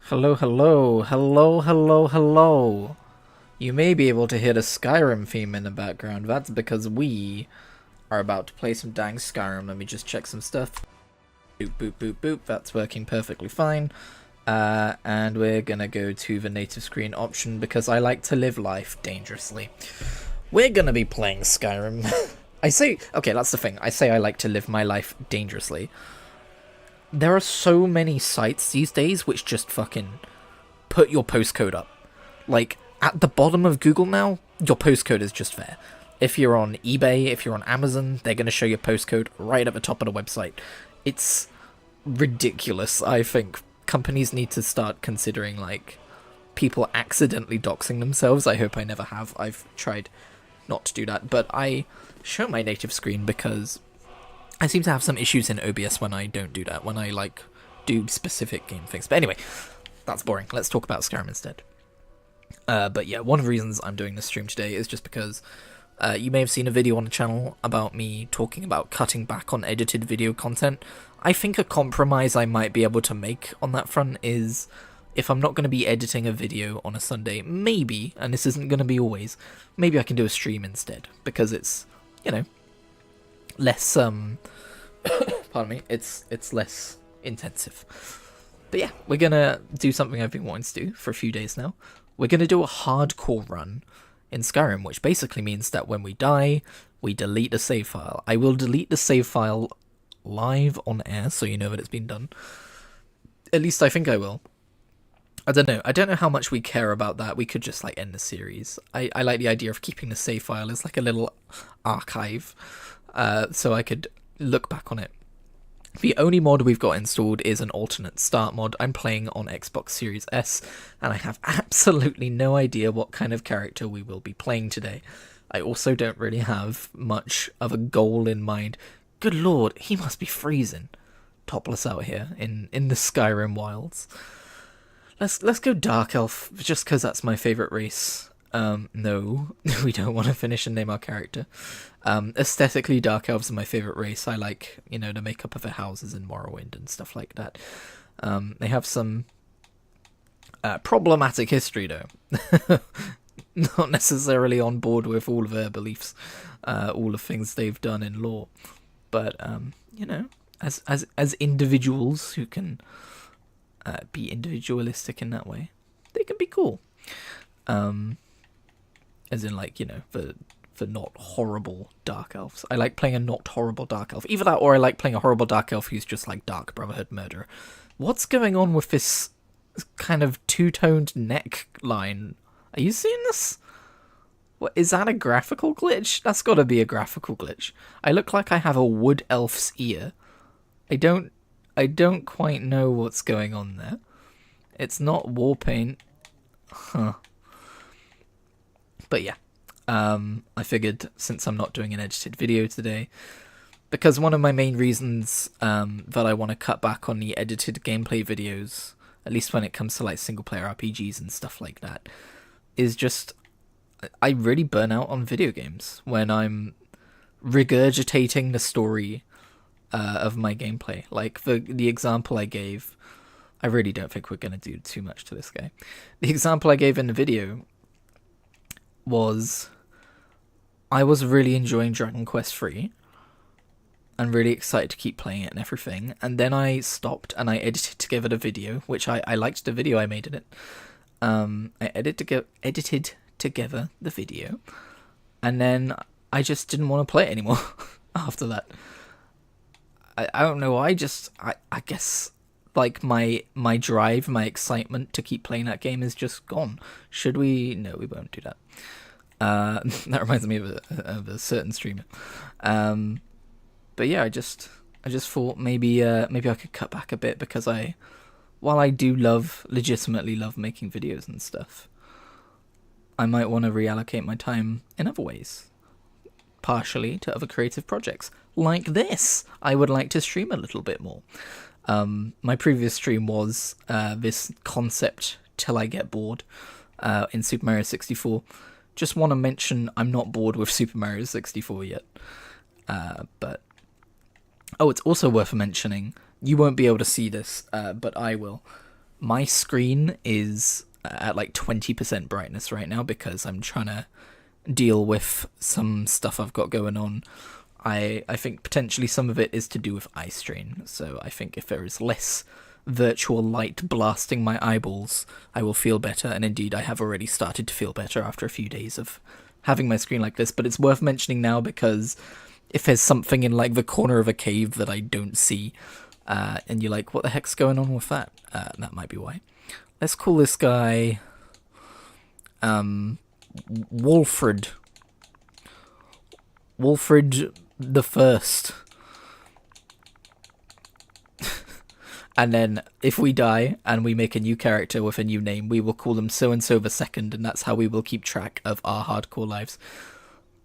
Hello, hello, hello, hello, hello. You may be able to hear the Skyrim theme in the background. That's because we are about to play some dang Skyrim. Let me just check some stuff. Boop, boop, boop, boop. That's working perfectly fine. And we're gonna go to the native screen option because I like to live life dangerously. We're gonna be playing Skyrim. Okay, that's the thing. I say I like to live my life dangerously. There are so many sites these days which just fucking put your postcode up. Like, at the bottom of Google now, your postcode is just there. If you're on eBay, if you're on Amazon, they're going to show your postcode right at the top of the website. It's ridiculous. I think companies need to start considering, like, people accidentally doxing themselves. I hope I never have. I've tried not to do that. But I show my native screen because I seem to have some issues in OBS when I don't do that, when I, like, do specific game things. But anyway, that's boring. Let's talk about Skyrim instead. But yeah, one of the reasons I'm doing this stream today is just because you may have seen a video on the channel about me talking about cutting back on edited video content. I think a compromise I might be able to make on that front is, if I'm not going to be editing a video on a Sunday, maybe, and this isn't going to be always, maybe I can do a stream instead, because it's, you know, less, pardon me, it's less intensive. But yeah, we're gonna do something I've been wanting to do for a few days now. We're gonna do a hardcore run in Skyrim, which basically means that when we die, we delete the save file. I will delete the save file live on air, so you know that it's been done. At least I think I will. I don't know. I don't know how much we care about that. We could just, like, end the series. I like the idea of keeping the save file as, like, a little archive, so I could look back on it. The only mod we've got installed is an alternate start mod. I'm playing on Xbox Series S, and I have absolutely no idea what kind of character we will be playing today. I also don't really have much of a goal in mind. Good lord, he must be freezing. Topless out here in the Skyrim wilds. Let's go Dark Elf, just because that's my favourite race. No, we don't want to finish and name our character. Aesthetically, Dark Elves are my favourite race. I like, you know, the makeup of their houses in Morrowind and stuff like that. They have some problematic history, though. Not necessarily on board with all of their beliefs, all the things they've done in lore. But, you know, as individuals who can be individualistic in that way, they can be cool. As in, like, you know, for not horrible Dark Elves. I like playing a not horrible Dark Elf. Either that, or I like playing a horrible Dark Elf who's just, like, Dark Brotherhood murderer. What's going on with this kind of two-toned neckline? Are you seeing this? What, is that a graphical glitch? That's gotta be a graphical glitch. I look like I have a wood elf's ear. I don't quite know what's going on there. It's not war paint. Huh. But yeah, I figured, since I'm not doing an edited video today, because one of my main reasons that I want to cut back on the edited gameplay videos, at least when it comes to, like, single player RPGs and stuff like that, is just I really burn out on video games when I'm regurgitating the story of my gameplay. Like the example I gave, I really don't think we're going to do too much to this guy. The example I gave in the video was, I was really enjoying Dragon Quest III and really excited to keep playing it and everything, and then I stopped and I edited together the video, which I liked the video I made in it. I edited together the video, and then I just didn't want to play it anymore after that. I don't know, I guess, like, my drive, my excitement to keep playing that game is just gone. Should we? No, we won't do that. That reminds me of a certain streamer. But yeah, I just thought maybe I could cut back a bit, because while I do legitimately love making videos and stuff, I might want to reallocate my time in other ways, partially to other creative projects like this. I would like to stream a little bit more. My previous stream was this concept till I get bored in Super Mario 64. Just want to mention I'm not bored with Super Mario 64 yet. But oh, it's also worth mentioning, you won't be able to see this, but I will. My screen is at like 20% brightness right now because I'm trying to deal with some stuff I've got going on. I think potentially some of it is to do with eye strain, so I think if there is less virtual light blasting my eyeballs, I will feel better, and indeed I have already started to feel better after a few days of having my screen like this, but it's worth mentioning now because if there's something in like the corner of a cave that I don't see, and you're like, what the heck's going on with that? That might be why. Let's call this guy Wolfred. Wolfred the First. And then if we die and we make a new character with a new name, we will call them so and so the second, and that's how we will keep track of our hardcore lives.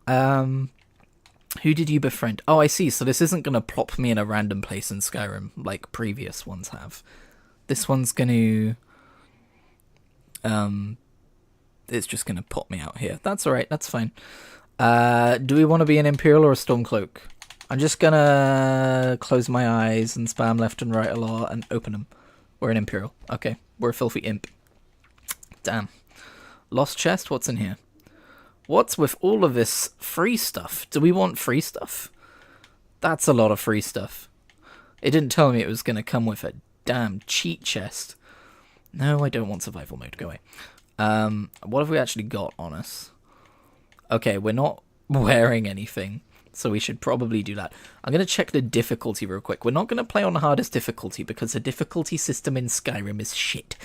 Who did you befriend? Oh, I see. So this isn't gonna plop me in a random place in Skyrim like previous ones have. This one's gonna it's just gonna pop me out here. That's alright, that's fine. Do we want to be an Imperial or a Stormcloak? I'm just gonna close my eyes and spam left and right a lot and open them. We're an Imperial. Okay, we're a filthy imp. Damn. Lost chest, what's in here? What's with all of this free stuff? Do we want free stuff? That's a lot of free stuff. It didn't tell me it was gonna come with a damn cheat chest. No, I don't want survival mode, go away. What have we actually got on us? Okay, we're not wearing anything, so we should probably do that. I'm going to check the difficulty real quick. We're not going to play on the hardest difficulty because the difficulty system in Skyrim is shit.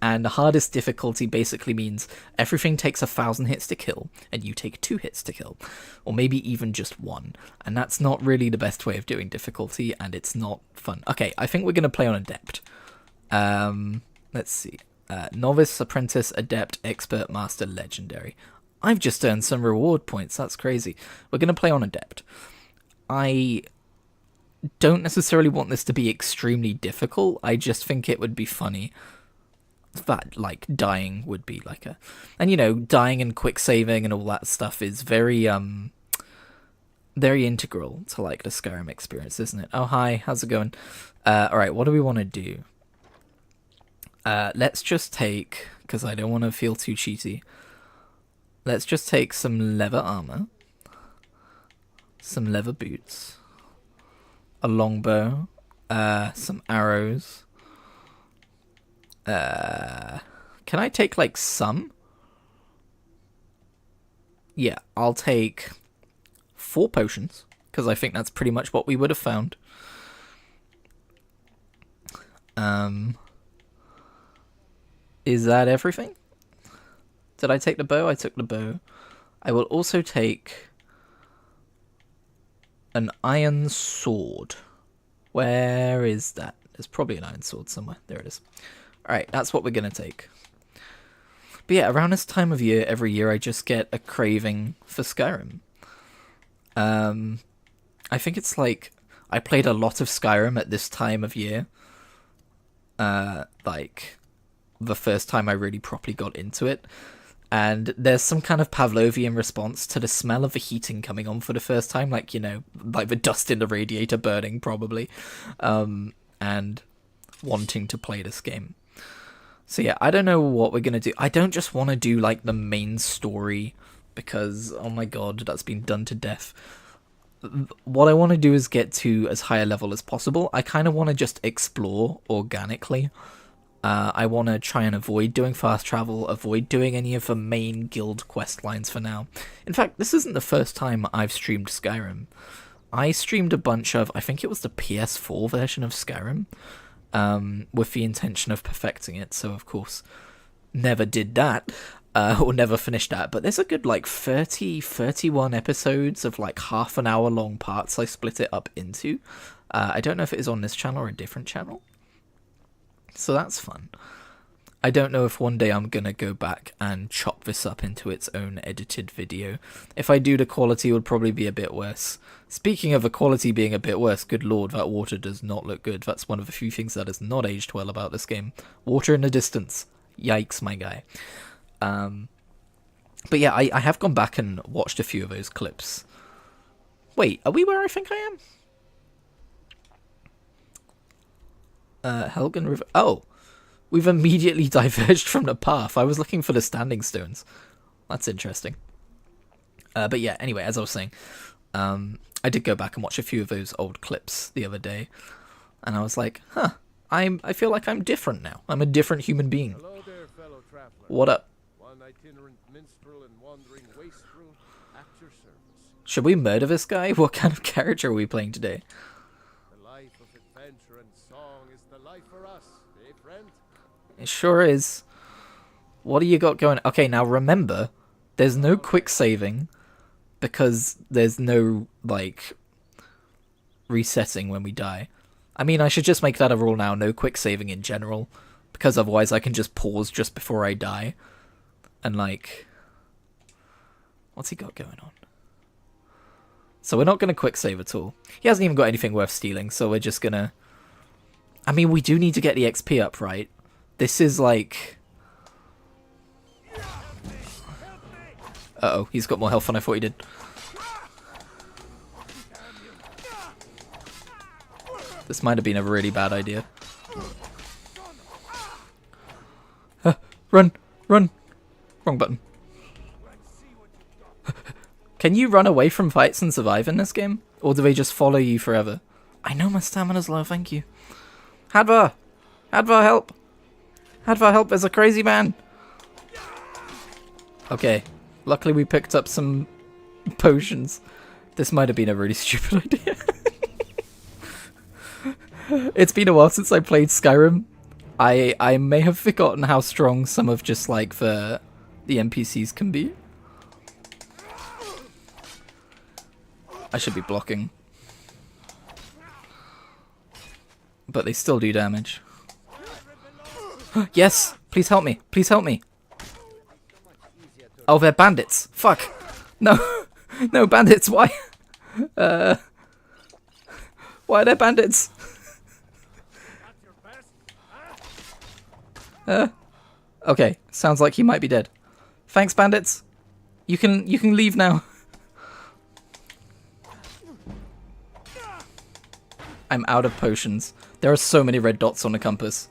And the hardest difficulty basically means everything takes 1,000 hits to kill, and you take 2 hits to kill. Or maybe even just 1. And that's not really the best way of doing difficulty, and it's not fun. Okay, I think we're going to play on Adept. Let's see. Novice, Apprentice, Adept, Expert, Master, Legendary. I've just earned some reward points. That's crazy. We're going to play on Adept. I don't necessarily want this to be extremely difficult. I just think it would be funny that, like, dying would be like a... And, you know, dying and quick saving and all that stuff is very, very integral to, like, the Skyrim experience, isn't it? Oh, hi. How's it going? Alright, what do we want to do? Let's just take... Because I don't want to feel too cheaty. Let's just take some leather armor, some leather boots, a longbow, some arrows. Can I take, like, some? Yeah, I'll take 4 potions, because I think that's pretty much what we would have found. Is that everything? Did I take the bow? I took the bow. I will also take an iron sword. Where is that? There's probably an iron sword somewhere. There it is. Alright, that's what we're going to take. But yeah, around this time of year, every year, I just get a craving for Skyrim. I think it's like... I played a lot of Skyrim at this time of year. Like, the first time I really properly got into it. And there's some kind of Pavlovian response to the smell of the heating coming on for the first time, like, you know, like the dust in the radiator burning, probably, and wanting to play this game. So yeah, I don't know what we're gonna do. I don't just want to do, like, the main story, because, oh my god, that's been done to death. What I want to do is get to as high a level as possible. I kind of want to just explore organically. I want to try and avoid doing fast travel, avoid doing any of the main guild quest lines for now. In fact, this isn't the first time I've streamed Skyrim. I streamed a bunch of, I think it was the PS4 version of Skyrim, with the intention of perfecting it, so of course, never did that, or never finished that, but there's a good, like, 31 episodes of, like, half an hour long parts I split it up into. I don't know if it is on this channel or a different channel. So that's fun. I don't know if one day I'm gonna go back and chop this up into its own edited video. If I do, the quality would probably be a bit worse. Speaking of the quality being a bit worse, good lord, that water does not look good. That's one of the few things that has not aged well about this game. Water in the distance. Yikes, my guy. But yeah, I have gone back and watched a few of those clips. Wait, are we where I think I am? Helgen River. Oh, We've immediately diverged from the path. I was looking for the standing stones. That's interesting. But yeah, anyway, as I was saying, I did go back and watch a few of those old clips the other day, and I was like, huh, I feel like I'm different now. I'm a different human being. Hello there, fellow traveler. What up? One itinerant minstrel and wandering wastrel at your service. Should we murder this guy? What kind of character are we playing today? The life of adventure and song is the life for us, eh, friend? It sure is. What do you got going? Okay, now remember, there's no quick saving because there's no, like, resetting when we die. I mean, I should just make that a rule now, no quick saving in general, because otherwise I can just pause just before I die. And, like, what's he got going on? So we're not going to quick save at all. He hasn't even got anything worth stealing, so we're just going to... I mean, we do need to get the XP up, right? This is, like... Uh-oh, he's got more health than I thought he did. This might have been a really bad idea. Run! Run! Wrong button. Can you run away from fights and survive in this game? Or do they just follow you forever? I know my stamina's low, thank you. Hadvar! Hadvar, help! Hadvar, help, there's a crazy man! Okay, luckily we picked up some potions. This might have been a really stupid idea. It's been a while since I played Skyrim. I may have forgotten how strong some of just like the NPCs can be. I should be blocking. But they still do damage. Yes! Please help me! Please help me! Oh, they're bandits! Fuck! No! No, bandits! Why? Why are there bandits? Okay, sounds like he might be dead. Thanks, bandits. You can leave now. I'm out of potions. There are so many red dots on the compass.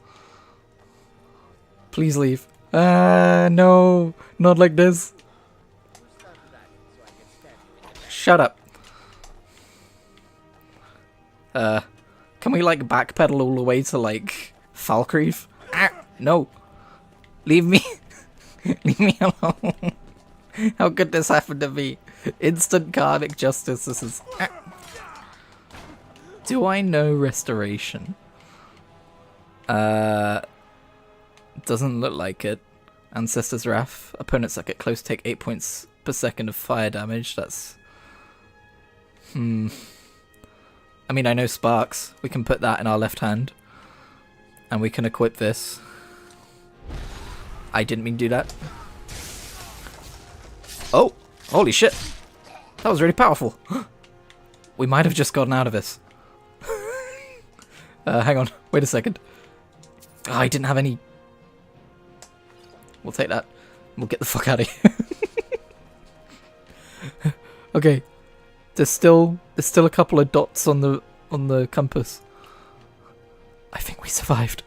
Please leave. No, not like this. Shut up. Can we like backpedal all the way to like Falkreath? Ah, no. Leave me. Leave me alone. How could this happen to me? Instant karmic justice. This is... Ah. Do I know restoration? Doesn't look like it. Ancestor's Wrath. Opponents that get close take 8 points per second of fire damage. That's... I mean, I know Sparks. We can put that in our left hand. And we can equip this. I didn't mean to do that. Oh! Holy shit! That was really powerful. We might have just gotten out of this. Hang on. Wait a second. Oh, I didn't have any... We'll take that. We'll get the fuck out of here. Okay. There's still a couple of dots on the compass. I think we survived.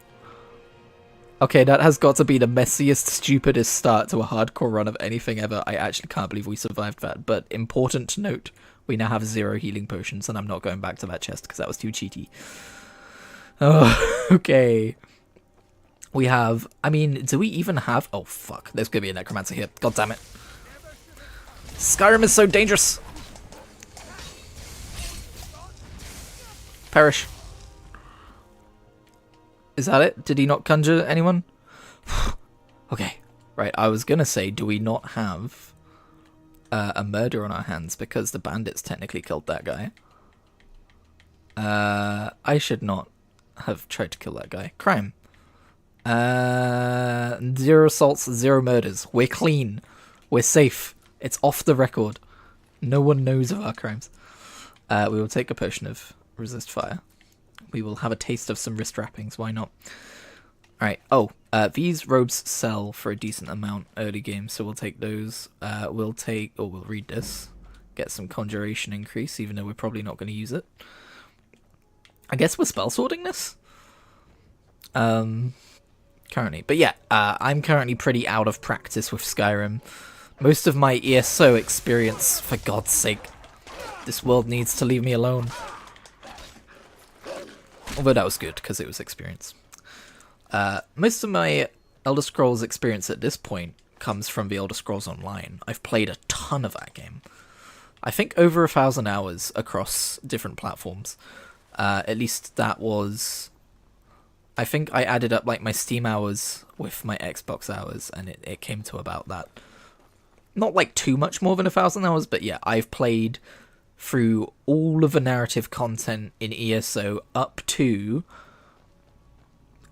Okay, that has got to be the messiest, stupidest start to a hardcore run of anything ever. I actually can't believe we survived that. But important to note, we now have 0 healing potions, and I'm not going back to that chest because that was too cheaty. Oh, okay. We have... I mean, do we even have... Oh, fuck. There's going to be a necromancer here. God damn it. Skyrim is so dangerous. Perish. Is that it? Did he not conjure anyone? Okay. Right, I was going to say, do we not have a murder on our hands because the bandits technically killed that guy? I should not have tried to kill that guy. Crime. 0 assaults, 0 murders. We're clean. We're safe. It's off the record. No one knows of our crimes. We will take a potion of resist fire. We will have a taste of some wrist wrappings. Why not? Alright. Oh, these robes sell for a decent amount early game, so we'll take those. We'll read this. Get some conjuration increase, even though we're probably not going to use it. I guess we're spell sorting this? currently. But yeah, I'm currently pretty out of practice with Skyrim. Most of my ESO experience, for God's sake, this world needs to leave me alone. Although that was good, because it was experience. Most of my Elder Scrolls experience at this point comes from the Elder Scrolls Online. I've played a ton of that game. I think over 1,000 hours across different platforms. At least that was... I think I added up like my Steam hours with my Xbox hours, and it came to about that. Not like too much more than 1,000 hours, but yeah, I've played through all of the narrative content in ESO up to,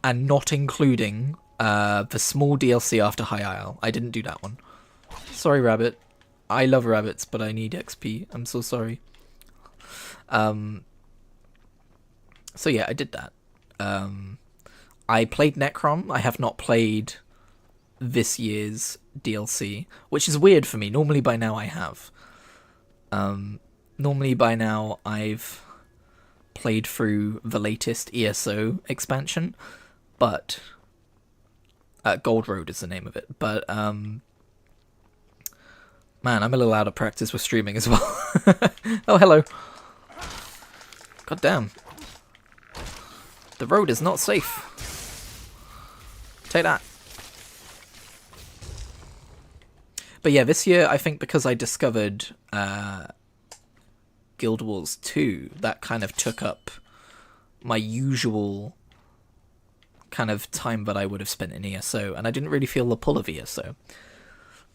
and not including, the small DLC after High Isle. I didn't do that one. Sorry, Rabbit. I love rabbits, but I need XP. I'm so sorry. So yeah, I did that. I played Necrom. I have not played this year's DLC, which is weird for me. Normally by now I have. Normally by now I've played through the latest ESO expansion, but Gold Road is the name of it. But man, I'm a little out of practice with streaming as well. Oh, hello. God damn. The road is not safe. Take that. But yeah, this year, I think because I discovered Guild Wars 2, that kind of took up my usual kind of time that I would have spent in ESO, and I didn't really feel the pull of ESO.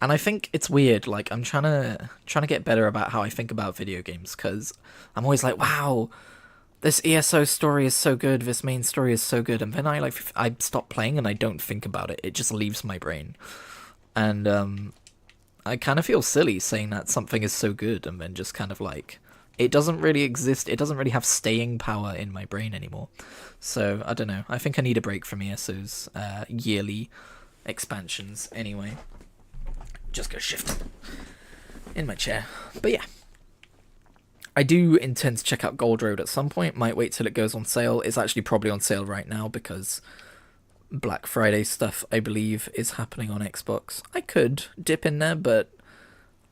And I think it's weird, like, I'm trying to get better about how I think about video games, because I'm always like, wow, this ESO story is so good, this main story is so good, and then I stop playing and I don't think about it. It just leaves my brain. And I kind of feel silly saying that something is so good and then just kind of like, it doesn't really exist, it doesn't really have staying power in my brain anymore. So, I don't know, I think I need a break from ESO's yearly expansions anyway. Just go shift in my chair. But yeah. I do intend to check out Gold Road at some point. Might wait till it goes on sale. It's actually probably on sale right now because Black Friday stuff, I believe, is happening on Xbox. I could dip in there, but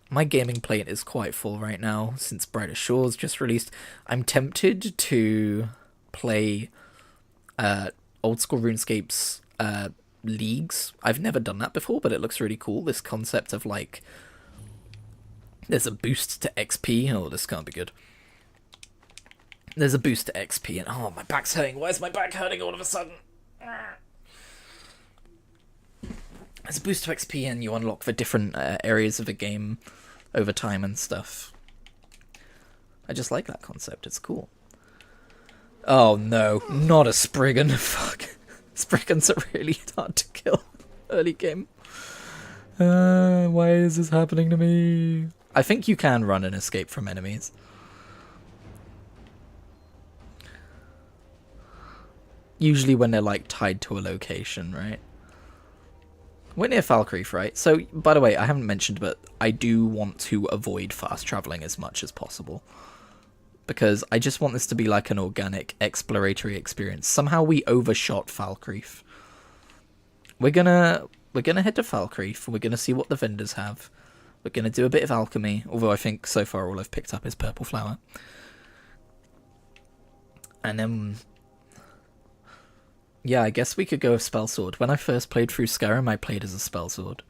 my gaming plate is quite full right now since Brighter Shores just released. I'm tempted to play Old School RuneScape's leagues. I've never done that before, but it looks really cool. This concept of like, there's a boost to XP. Oh, this can't be good. There's a boost to XP, and oh, my back's hurting. Why is my back hurting all of a sudden? There's a boost to XP, and you unlock the different areas of the game over time and stuff. I just like that concept. It's cool. Oh no, not a Spriggan. Fuck. Spriggans are really hard to kill early game. Why is this happening to me? I think you can run and escape from enemies. Usually when they're like tied to a location, right? We're near Falkreath, right? So, by the way, I haven't mentioned, but I do want to avoid fast traveling as much as possible. Because I just want this to be like an organic exploratory experience. Somehow we overshot Falkreath. We're gonna head to Falkreath. We're gonna see what the vendors have. We're gonna do a bit of alchemy, although I think so far all I've picked up is purple flower. And then, yeah, I guess we could go with spell sword. When I first played through Skyrim, I played as a spell sword.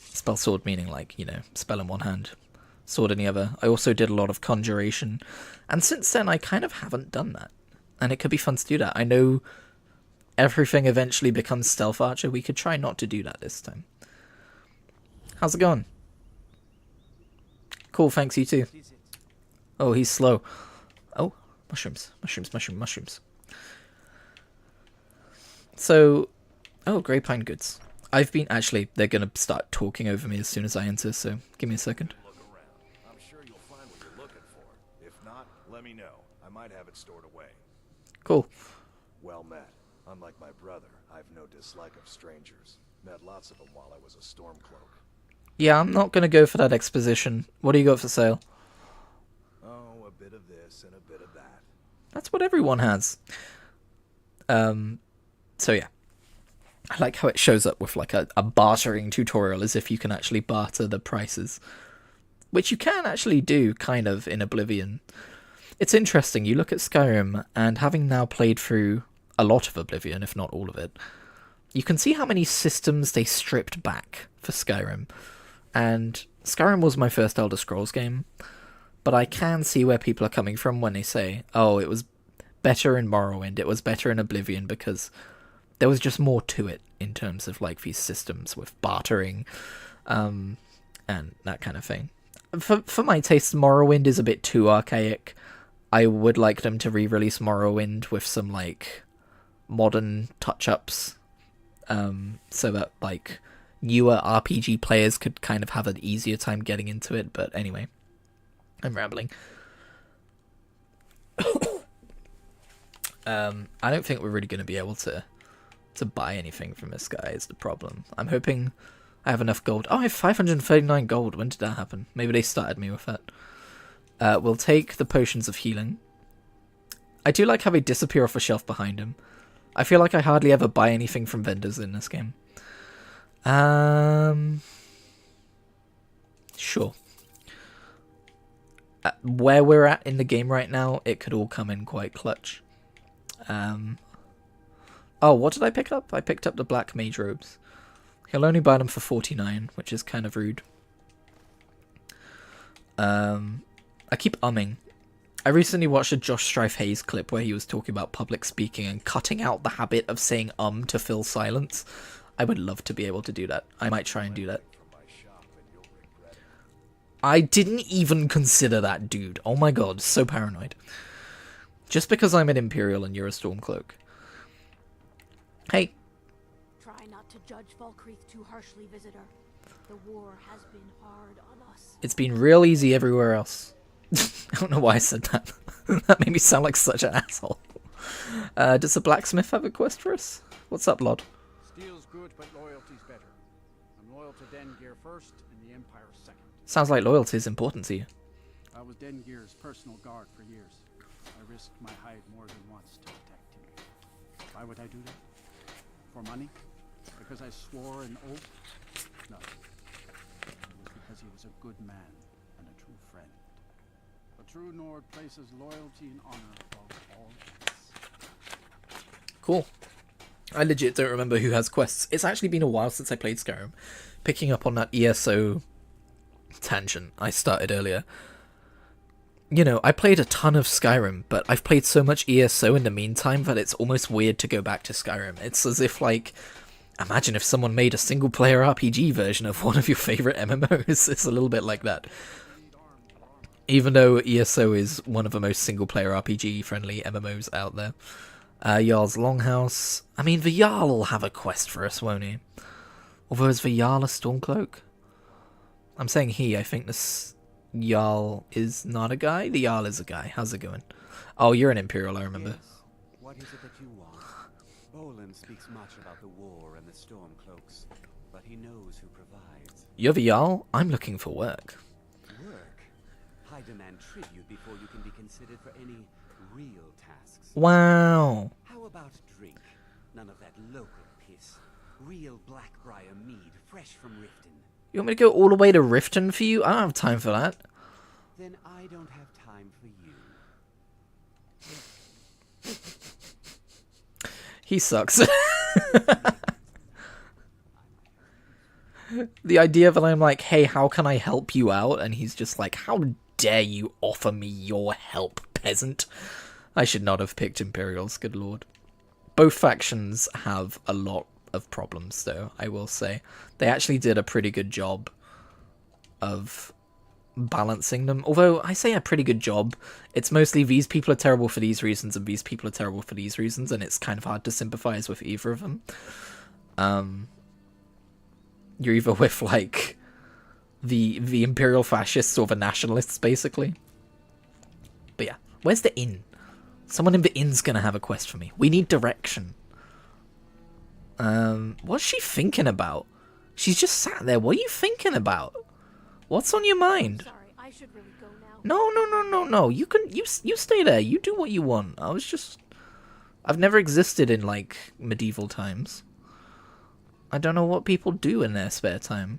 Spell sword meaning like, you know, spell in one hand, sword in the other. I also did a lot of conjuration, and since then I kind of haven't done that. And it could be fun to do that. I know everything eventually becomes stealth archer. We could try not to do that this time. How's it going? Cool, thanks, you too. Oh, he's slow. Oh, mushrooms. Mushrooms. So, oh, grey pine goods. I've been, actually, they're going to start talking over me as soon as I enter, so give me a second. Look around. I'm sure you'll find what you're looking for. If not, let me know. I might have it stored away. Cool. Well met. Unlike my brother, I've no dislike of strangers. Met lots of them while I was a Stormcloak. Yeah, I'm not going to go for that exposition. What do you got for sale? Oh, a bit of this and a bit of that. That's what everyone has. So yeah. I like how it shows up with like a bartering tutorial, as if you can actually barter the prices. Which you can actually do, kind of, in Oblivion. It's interesting, you look at Skyrim, and having now played through a lot of Oblivion, if not all of it, you can see how many systems they stripped back for Skyrim. And Skyrim was my first Elder Scrolls game, but I can see where people are coming from when they say, oh, it was better in Morrowind, it was better in Oblivion, because there was just more to it in terms of like these systems with bartering, and that kind of thing. For my taste, Morrowind is a bit too archaic. I would like them to re-release Morrowind with some like modern touch-ups, so that like newer RPG players could kind of have an easier time getting into it. But anyway, I'm rambling. I don't think we're really going to be able to buy anything from this guy is the problem. I'm hoping I have enough gold. Oh, I have 539 gold. When did that happen? Maybe they started me with that. We'll take the potions of healing. I do like how they disappear off a shelf behind him. I feel like I hardly ever buy anything from vendors in this game. Sure. Where we're at in the game right now, it could all come in quite clutch. Oh, what did I pick up? I picked up the black mage robes. He'll only buy them for 49, which is kind of rude. I keep umming. I recently watched a Josh Strife Hayes clip where he was talking about public speaking and cutting out the habit of saying to fill silence. I would love to be able to do that. I might try and do that. I didn't even consider that, dude. Oh my god, so paranoid. Just because I'm an Imperial and you're a Stormcloak. Hey. Try not to judge Falkreath too harshly, visitor. The war has been hard on us. It's been real easy everywhere else. I don't know why I said that. That made me sound like such an asshole. Does the blacksmith have a quest for us? What's up, Lord? Steel's good, but loyalty's better. I'm loyal to Dengeir first and the Empire second. Sounds like loyalty is important to you. I was Dengeir's personal guard for years. I risked my hide more than once to protect him. Why would I do that? For money? Because I swore an oath? No. It was because he was a good man and a true friend. A true Nord places loyalty and honor above all else. Cool. I legit don't remember who has quests. It's actually been a while since I played Skyrim. Picking up on that ESO tangent I started earlier. You know, I played a ton of Skyrim, but I've played so much ESO in the meantime that it's almost weird to go back to Skyrim. It's as if, like, imagine if someone made a single-player RPG version of one of your favourite MMOs. It's a little bit like that. Even though ESO is one of the most single-player RPG-friendly MMOs out there. Jarl's Longhouse. I mean, the Jarl will have a quest for us, won't he? Although, is the Jarl a Stormcloak? I'm saying he, I think this Jarl is not a guy. The Jarl is a guy. How's it going? Oh, you're an Imperial, I remember. Yes. What is it that you want? Bolin speaks much about the war and the Stormcloaks, but he knows who provides. You're the Jarl? I'm looking for work. Work? I demand tribute before you can be considered for any real tasks. Wow. How about drink? None of that local piss. Real Blackbriar mead, fresh from Riften. You want me to go all the way to Riften for you? I don't have time for that. Then I don't have time for you. He sucks. The idea that I'm like, hey, how can I help you out? And he's just like, how dare you offer me your help, peasant? I should not have picked Imperials, good lord. Both factions have a lot of problems, though, I will say. They actually did a pretty good job of balancing them. Although, I say a pretty good job, it's mostly these people are terrible for these reasons and these people are terrible for these reasons, and it's kind of hard to sympathize with either of them. You're either with, like, the Imperial Fascists or the Nationalists, basically. But yeah, where's the inn? Someone in the inn's gonna have a quest for me. We need direction. What's she thinking about? She's just sat there. What are you thinking about? What's on your mind? Sorry, I should really go now. No. You stay there. You do what you want. I've never existed in, like, medieval times. I don't know what people do in their spare time.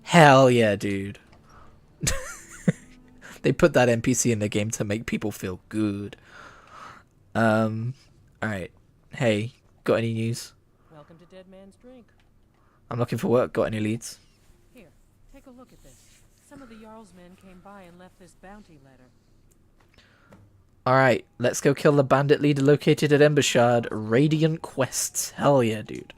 Hell yeah, dude. They put that NPC in the game to make people feel good. Alright. Hey, got any news? Welcome to Dead Man's Drink. I'm looking for work. Got any leads? Here, take a look at this. Some of the Jarl's men came by and left this bounty letter. Alright, let's go kill the bandit leader located at Embershard. Radiant quests. Hell yeah, dude.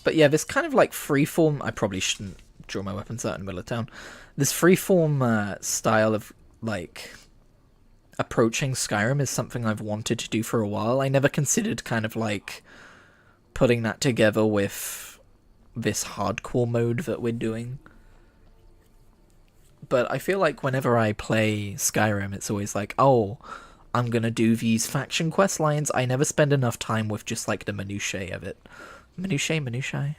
But yeah, this kind of like freeform... I probably shouldn't draw my weapons out in the middle of town. This freeform style of like approaching Skyrim is something I've wanted to do for a while. I never considered kind of like putting that together with this hardcore mode that we're doing. But I feel like whenever I play Skyrim, it's always like, oh, I'm gonna do these faction quest lines. I never spend enough time with just like the minutiae of it. Minutiae?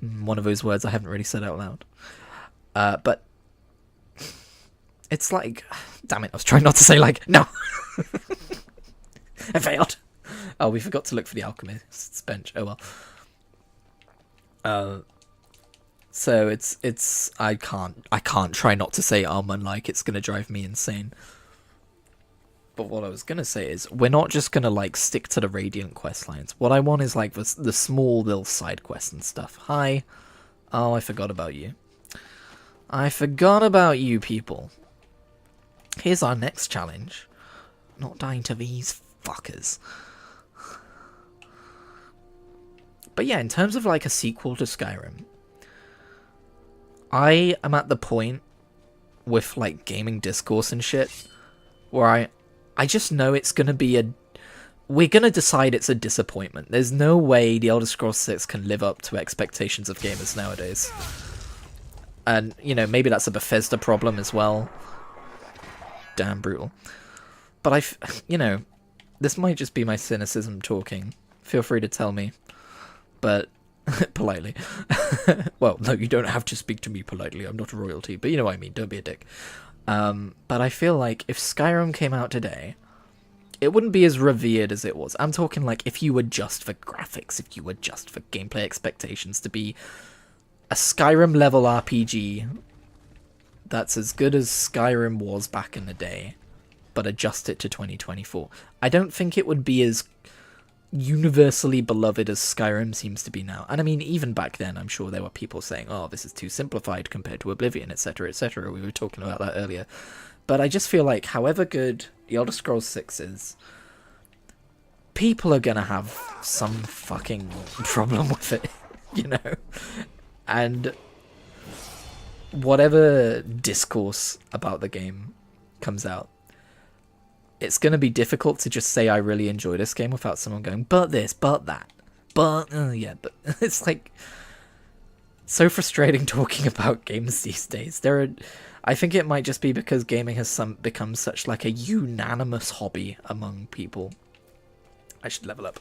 One of those words I haven't really said out loud. But it's like, damn it, I was trying not to say like, no. I failed. Oh, we forgot to look for the alchemist's bench. Oh well. So it's I can't try not to say like it's gonna drive me insane. But what I was gonna say is we're not just gonna like stick to the Radiant quest lines. What I want is like the small little side quests and stuff. Hi. Oh, I forgot about you. I forgot about you people. Here's our next challenge. Not dying to these fuckers. But yeah, in terms of like a sequel to Skyrim, I am at the point with like gaming discourse and shit where I just know it's gonna be we're gonna decide it's a disappointment. There's no way The Elder Scrolls 6 can live up to expectations of gamers nowadays. And, you know, maybe that's a Bethesda problem as well. Damn brutal. But you know, this might just be my cynicism talking. Feel free to tell me. But, politely. Well, no, you don't have to speak to me politely. I'm not a royalty. But you know what I mean. Don't be a dick. But I feel like if Skyrim came out today, it wouldn't be as revered as it was. I'm talking like if you adjust for graphics, if you adjust for gameplay expectations to be a Skyrim level RPG that's as good as Skyrim was back in the day, but adjust it to 2024. I don't think it would be as universally beloved as Skyrim seems to be now. And I mean, even back then, I'm sure there were people saying, oh, this is too simplified compared to Oblivion, etc., etc. We were talking about that earlier. But I just feel like, however good The Elder Scrolls 6 is, people are gonna have some fucking problem with it, you know? And whatever discourse about the game comes out, it's going to be difficult to just say I really enjoy this game without someone going, but this, but that, but, yeah, but it's like so frustrating talking about games these days. I think it might just be because gaming has become such like a unanimous hobby among people. I should level up.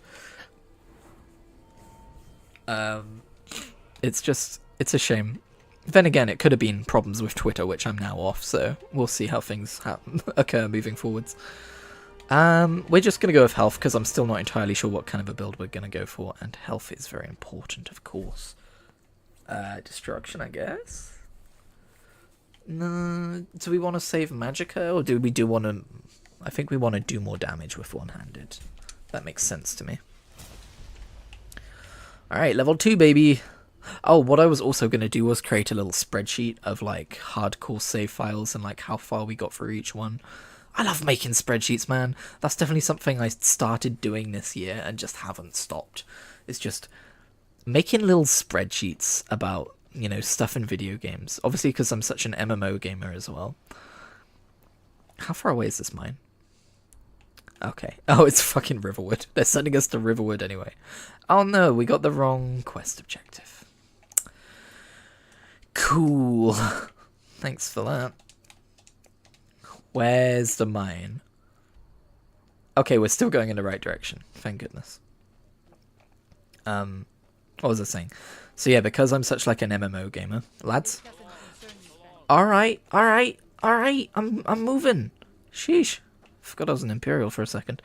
It's a shame. Then again, it could have been problems with Twitter, which I'm now off, so we'll see how things occur moving forwards. We're just going to go with health, because I'm still not entirely sure what kind of a build we're going to go for, and health is very important, of course. Destruction, I guess? No, do we want to save Magicka, or do we want to... I think we want to do more damage with one-handed. That makes sense to me. Alright, level 2, baby! Oh, what I was also going to do was create a little spreadsheet of, like, hardcore save files and, like, how far we got through each one. I love making spreadsheets, man. That's definitely something I started doing this year and just haven't stopped. It's just making little spreadsheets about, you know, stuff in video games. Obviously, because I'm such an MMO gamer as well. How far away is this mine? Okay. Oh, it's fucking Riverwood. They're sending us to Riverwood anyway. Oh no, we got the wrong quest objective. Cool. Thanks for that. Where's the mine? Okay, we're still going in the right direction. Thank goodness. What was I saying? So yeah, because I'm such like an MMO gamer, lads. Alright, alright, alright, I'm moving. Sheesh. Forgot I was an Imperial for a second.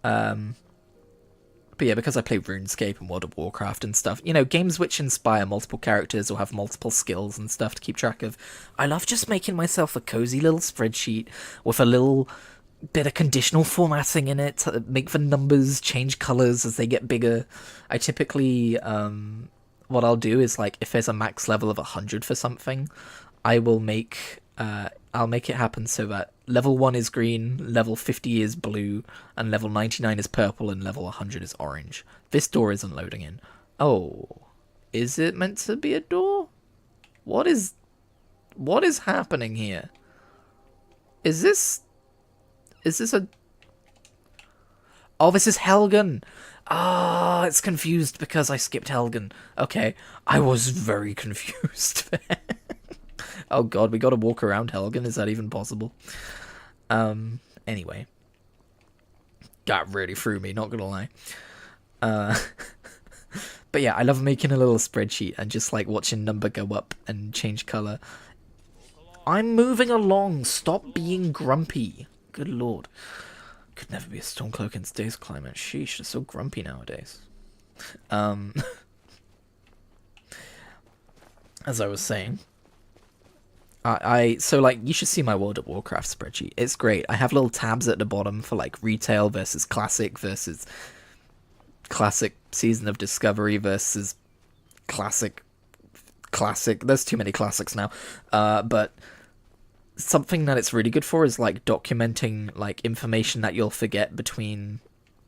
But yeah, because I play RuneScape and World of Warcraft and stuff, you know, games which inspire multiple characters or have multiple skills and stuff to keep track of, I love just making myself a cozy little spreadsheet with a little bit of conditional formatting in it to make the numbers change colors as they get bigger. I typically, what I'll do is, like, if there's a max level of 100 for something, I will make, I'll make it happen so that level 1 is green, level 50 is blue, and level 99 is purple, and level 100 is orange. This door isn't loading in. Oh, is it meant to be a door? What is happening here? Is this a... Oh, this is Helgen! Ah, it's confused because I skipped Helgen. Okay, I was very confused there. Oh god, we gotta walk around Helgen, is that even possible? Anyway. That really threw me, not gonna lie. But yeah, I love making a little spreadsheet and just like watching number go up and change colour. I'm moving along, stop being grumpy. Good lord. Could never be a Stormcloak in today's climate. Sheesh, they're so grumpy nowadays. As I was saying, so like you should see my World of Warcraft spreadsheet. It's great. I have little tabs at the bottom for like retail versus classic Season of Discovery versus classic. There's too many classics now. But something that it's really good for is like documenting like information that you'll forget between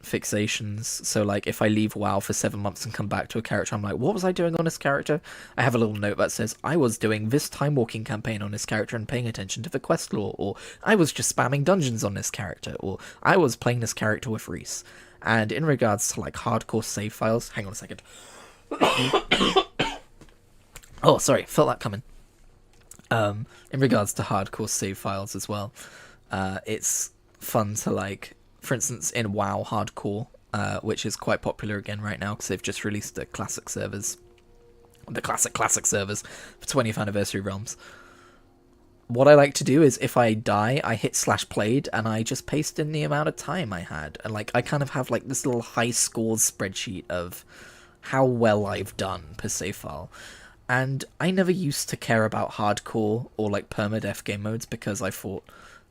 fixations. So like if I leave WoW for 7 months and come back to a character, I'm like, what was I doing on this character? I have a little note that says I was doing this time walking campaign on this character and paying attention to the quest lore, or I was just spamming dungeons on this character, or I was playing this character with Reese. And in regards to like hardcore save files, hang on a second. Oh, sorry, felt that coming. In regards to hardcore save files as well, it's fun to like, for instance, in WoW Hardcore, which is quite popular again right now because they've just released the classic servers, the classic servers for 20th anniversary realms. What I like to do is if I die, I hit /played and I just paste in the amount of time I had, and like I kind of have like this little high scores spreadsheet of how well I've done per save file. And I never used to care about hardcore or like permadeath game modes because I thought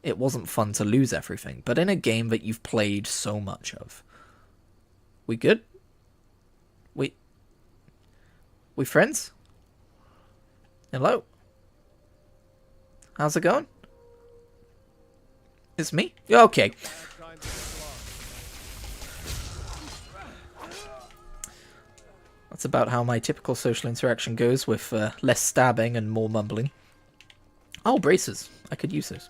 it wasn't fun to lose everything. But in a game that you've played so much of, we good? We friends? Hello? How's it going? It's me? Okay. That's about how my typical social interaction goes, with less stabbing and more mumbling. Oh, braces. I could use those.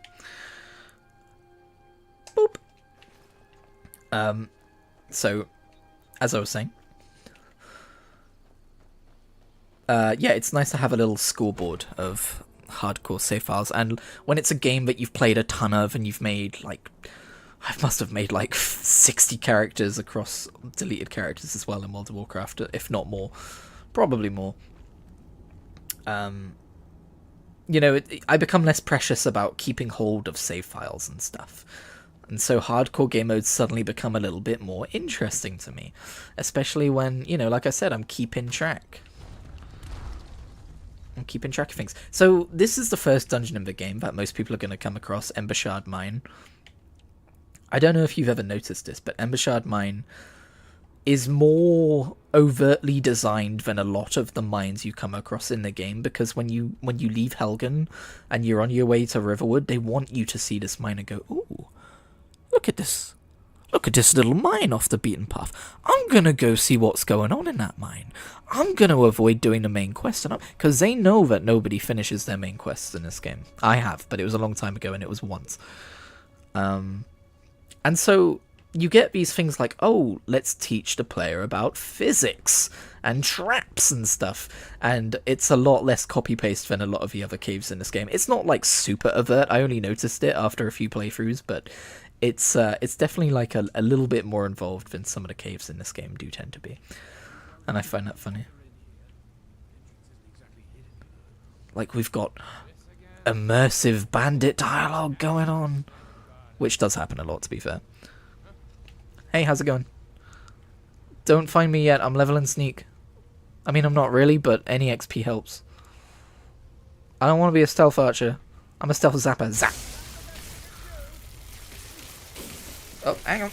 Boop. So, as I was saying, yeah, it's nice to have a little scoreboard of hardcore save files, and when it's a game that you've played a ton of and you've made like, I must have made like 60 characters across deleted characters as well in World of Warcraft, if not more, probably more. You know, I become less precious about keeping hold of save files and stuff. And so hardcore game modes suddenly become a little bit more interesting to me. Especially when, you know, like I said, I'm keeping track. I'm keeping track of things. So this is the first dungeon in the game that most people are going to come across, Embershard Mine. I don't know if you've ever noticed this, but Embershard Mine is more overtly designed than a lot of the mines you come across in the game, because when you leave Helgen and you're on your way to Riverwood, they want you to see this mine and go, ooh, look at this little mine off the beaten path. I'm gonna go see what's going on in that mine. I'm gonna avoid doing the main quest, because they know that nobody finishes their main quests in this game. I have, but it was a long time ago and it was once. And so you get these things like, oh, let's teach the player about physics and traps and stuff. And it's a lot less copy-paste than a lot of the other caves in this game. It's not like super overt. I only noticed it after a few playthroughs, but it's definitely like a little bit more involved than some of the caves in this game do tend to be. And I find that funny. Like, we've got immersive bandit dialogue going on. Which does happen a lot, to be fair. Hey, how's it going? Don't find me yet, I'm leveling sneak. I mean, I'm not really, but any XP helps. I don't want to be a stealth archer. I'm a stealth zapper. Zap! Oh, hang on.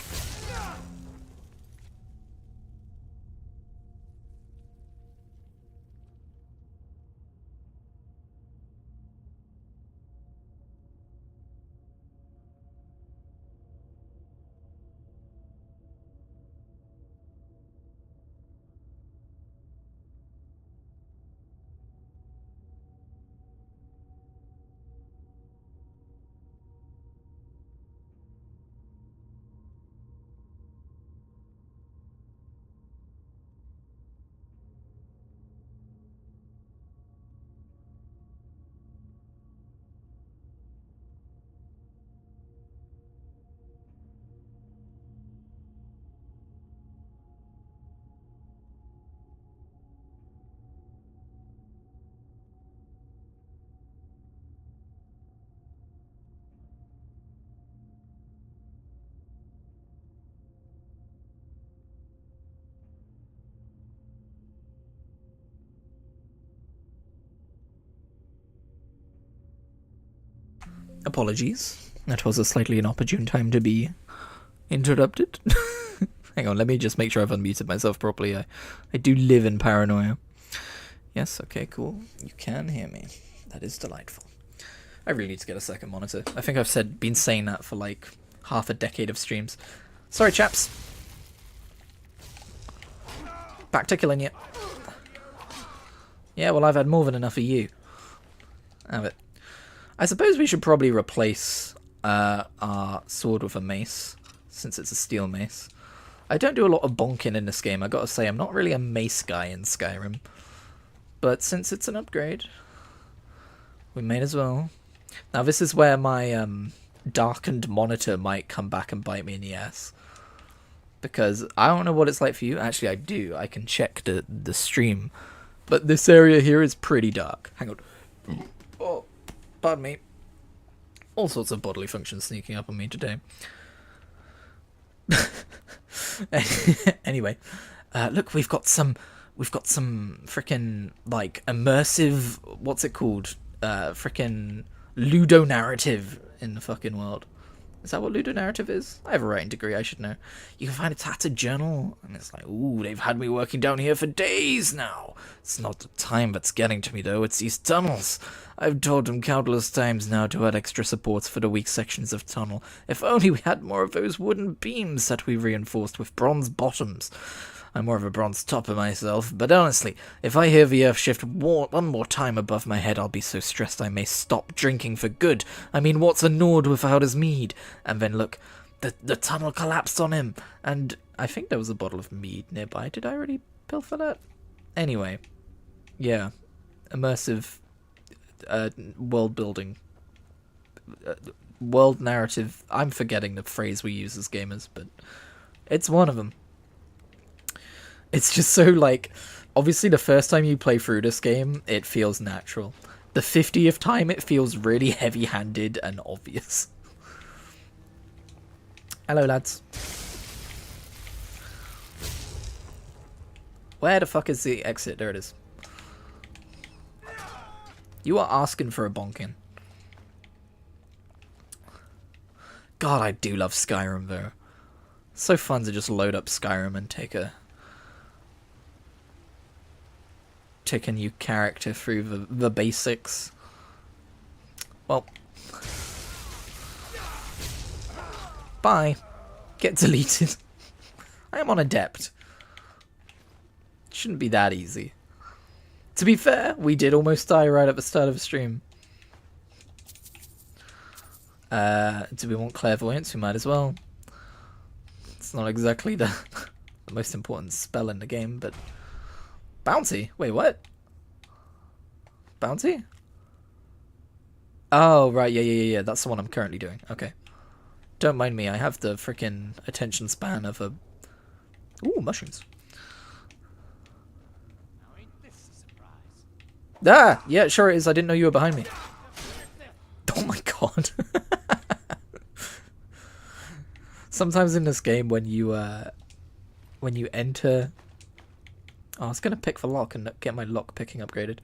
Apologies. That was a slightly inopportune time to be interrupted. Hang on, let me just make sure I've unmuted myself properly. I do live in paranoia. Yes, okay, cool. You can hear me. That is delightful. I really need to get a second monitor. I think I've been saying that for like half a decade of streams. Sorry, chaps. Back to killing you. Yeah, well, I've had more than enough of you. Have it. I suppose we should probably replace our sword with a mace, since it's a steel mace. I don't do a lot of bonking in this game, I gotta say. I'm not really a mace guy in Skyrim. But since it's an upgrade, we may as well. Now this is where my darkened monitor might come back and bite me in the ass. Because I don't know what it's like for you. Actually, I do. I can check the stream. But this area here is pretty dark. Hang on. Oh. Pardon me. All sorts of bodily functions sneaking up on me today. Anyway, look, we've got some frickin' like immersive. What's it called? Frickin' ludonarrative in the fucking world. Is that what ludonarrative is? I have a writing degree, I should know. You can find a tattered journal, and it's like, ooh, they've had me working down here for days now. It's not the time that's getting to me, though, it's these tunnels. I've told them countless times now to add extra supports for the weak sections of tunnel. If only we had more of those wooden beams that we reinforced with bronze bottoms. I'm more of a bronze topper myself, but honestly, if I hear the earth shift one more time above my head, I'll be so stressed I may stop drinking for good. I mean, what's a Nord without his mead? And then look, the tunnel collapsed on him, and I think there was a bottle of mead nearby. Did I already pilfer that? Anyway, yeah, immersive world building, world narrative. I'm forgetting the phrase we use as gamers, but it's one of them. It's just so, like, obviously the first time you play through this game, it feels natural. The 50th time, it feels really heavy-handed and obvious. Hello, lads. Where the fuck is the exit? There it is. You are asking for a bonking. God, I do love Skyrim, though. It's so fun to just load up Skyrim and take a new character through the basics. Well, bye. Get deleted. I am on Adept. Shouldn't be that easy. To be fair, we did almost die right at the start of the stream. Do we want clairvoyance? We might as well. It's not exactly the most important spell in the game, but... Bounty? Wait, what? Bounty? Oh, right, yeah. That's the one I'm currently doing. Okay. Don't mind me, I have the frickin' attention span of a... Ooh, mushrooms. Ah! Yeah, sure it is. I didn't know you were behind me. Oh my god. Sometimes in this game when you enter... Oh, I was gonna pick the lock and get my lock picking upgraded.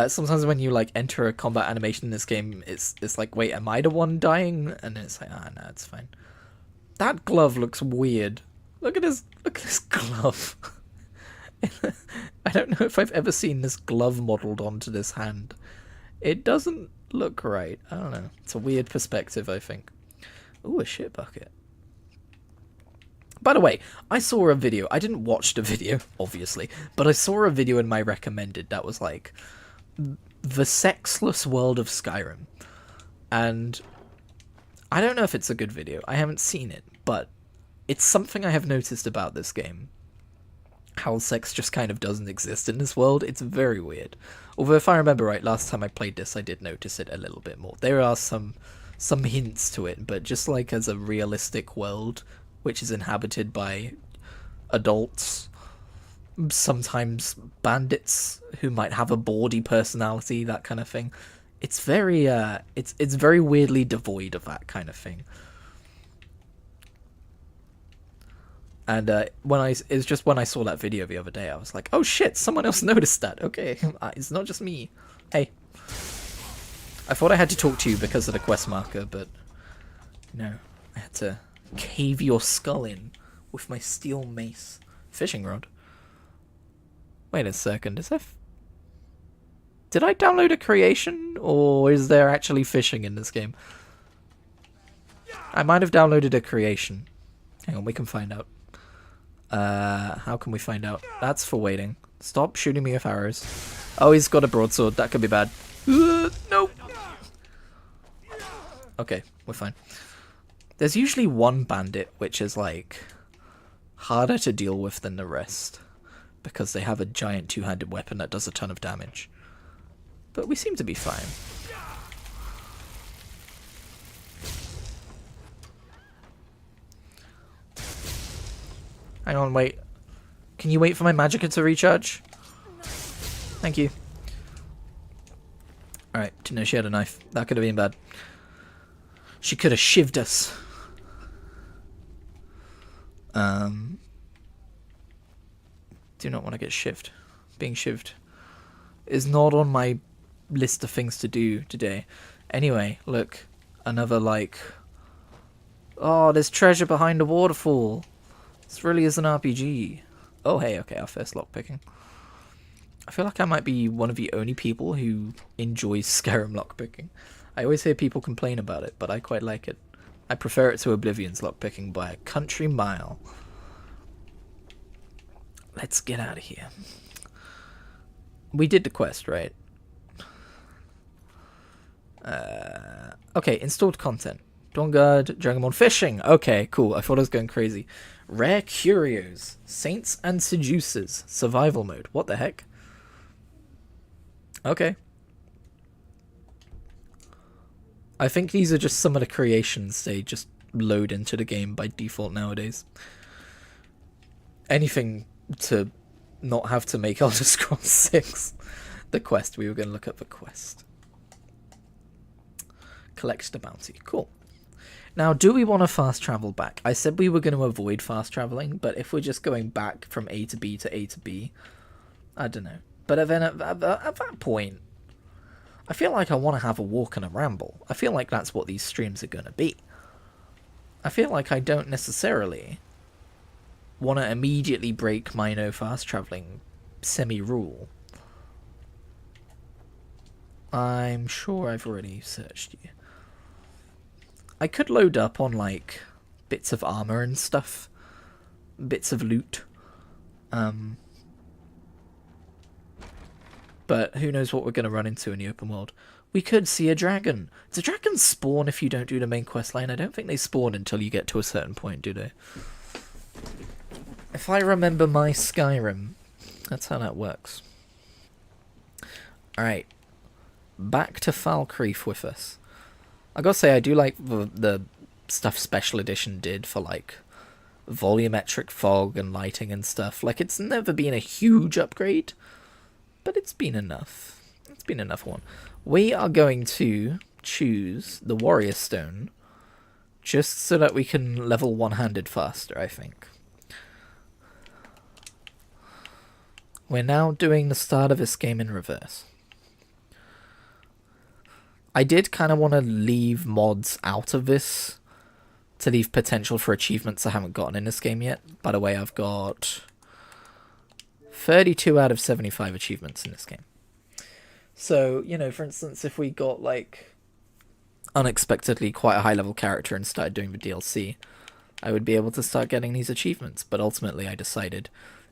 Sometimes when you like enter a combat animation in this game, it's like, wait, am I the one dying? And it's like, no, it's fine. That glove looks weird. Look at this glove. I don't know if I've ever seen this glove modelled onto this hand. It doesn't look right. I don't know. It's a weird perspective, I think. Ooh, a shit bucket. By the way, I saw a video. I didn't watch the video, obviously, but I saw a video in my recommended that was like, the sexless world of Skyrim. And I don't know if it's a good video. I haven't seen it, but it's something I have noticed about this game. How sex just kind of doesn't exist in this world. It's very weird. Although if I remember right, last time I played this, I did notice it a little bit more. There are some hints to it, but just like as a realistic world, which is inhabited by adults, sometimes bandits who might have a bawdy personality, that kind of thing. It's very it's very weirdly devoid of that kind of thing. And when I saw that video the other day, I was like, oh shit, someone else noticed that. Okay, it's not just me. Hey. I thought I had to talk to you because of the quest marker, but no. I had to cave your skull in with my steel mace. Fishing rod. Wait a second, did I download a creation, or is there actually fishing in this game? I might have downloaded a creation. Hang on, we can find out. How can we find out? That's for waiting. Stop shooting me with arrows. Oh, he's got a broadsword. That could be bad. No! Okay, we're fine. There's usually one bandit which is, like, harder to deal with than the rest, because they have a giant two-handed weapon that does a ton of damage. But we seem to be fine. Hang on, wait. Can you wait for my magicka to recharge? Thank you. Alright, didn't know she had a knife. That could have been bad. She could have shivved us. Do not want to get shivved. Being shivved is not on my list of things to do today. Anyway, look. Another, like... Oh, there's treasure behind a waterfall. This really is an RPG. Oh, hey, okay, our first lockpicking. I feel like I might be one of the only people who enjoys Skyrim lockpicking. I always hear people complain about it, but I quite like it. I prefer it to Oblivion's lockpicking by a country mile. Let's get out of here. We did the quest, right? Okay, installed content. Dawnguard, Dragonborn fishing. Okay, cool. I thought I was going crazy. Rare curios. Saints and seducers. Survival mode. What the heck? Okay. I think these are just some of the creations they just load into the game by default nowadays. Anything to not have to make Elder Scrolls 6. The quest. We were going to look at the quest. Collect the bounty. Cool. Now, do we want to fast travel back? I said we were going to avoid fast traveling, but if we're just going back from A to B to A to B, I don't know. But then at that point, I feel like I want to have a walk and a ramble. I feel like that's what these streams are going to be. I feel like I don't necessarily want to immediately break my no fast traveling semi-rule. I'm sure I've already searched you. I could load up on, like, bits of armor and stuff. Bits of loot. But who knows what we're going to run into in the open world. We could see a dragon. Do dragons spawn if you don't do the main quest line? I don't think they spawn until you get to a certain point, do they? If I remember my Skyrim, that's how that works. Alright. Back to Falkreath with us. I gotta say, I do like the stuff Special Edition did for, like, volumetric fog and lighting and stuff. Like, it's never been a huge upgrade, but it's been enough. It's been enough one. We are going to choose the Warrior Stone just so that we can level one-handed faster, I think. We're now doing the start of this game in reverse. I did kind of want to leave mods out of this to leave potential for achievements I haven't gotten in this game yet. By the way, I've got 32 out of 75 achievements in this game. So, you know, for instance, if we got, like, unexpectedly quite a high-level character and started doing the DLC, I would be able to start getting these achievements. But ultimately, I decided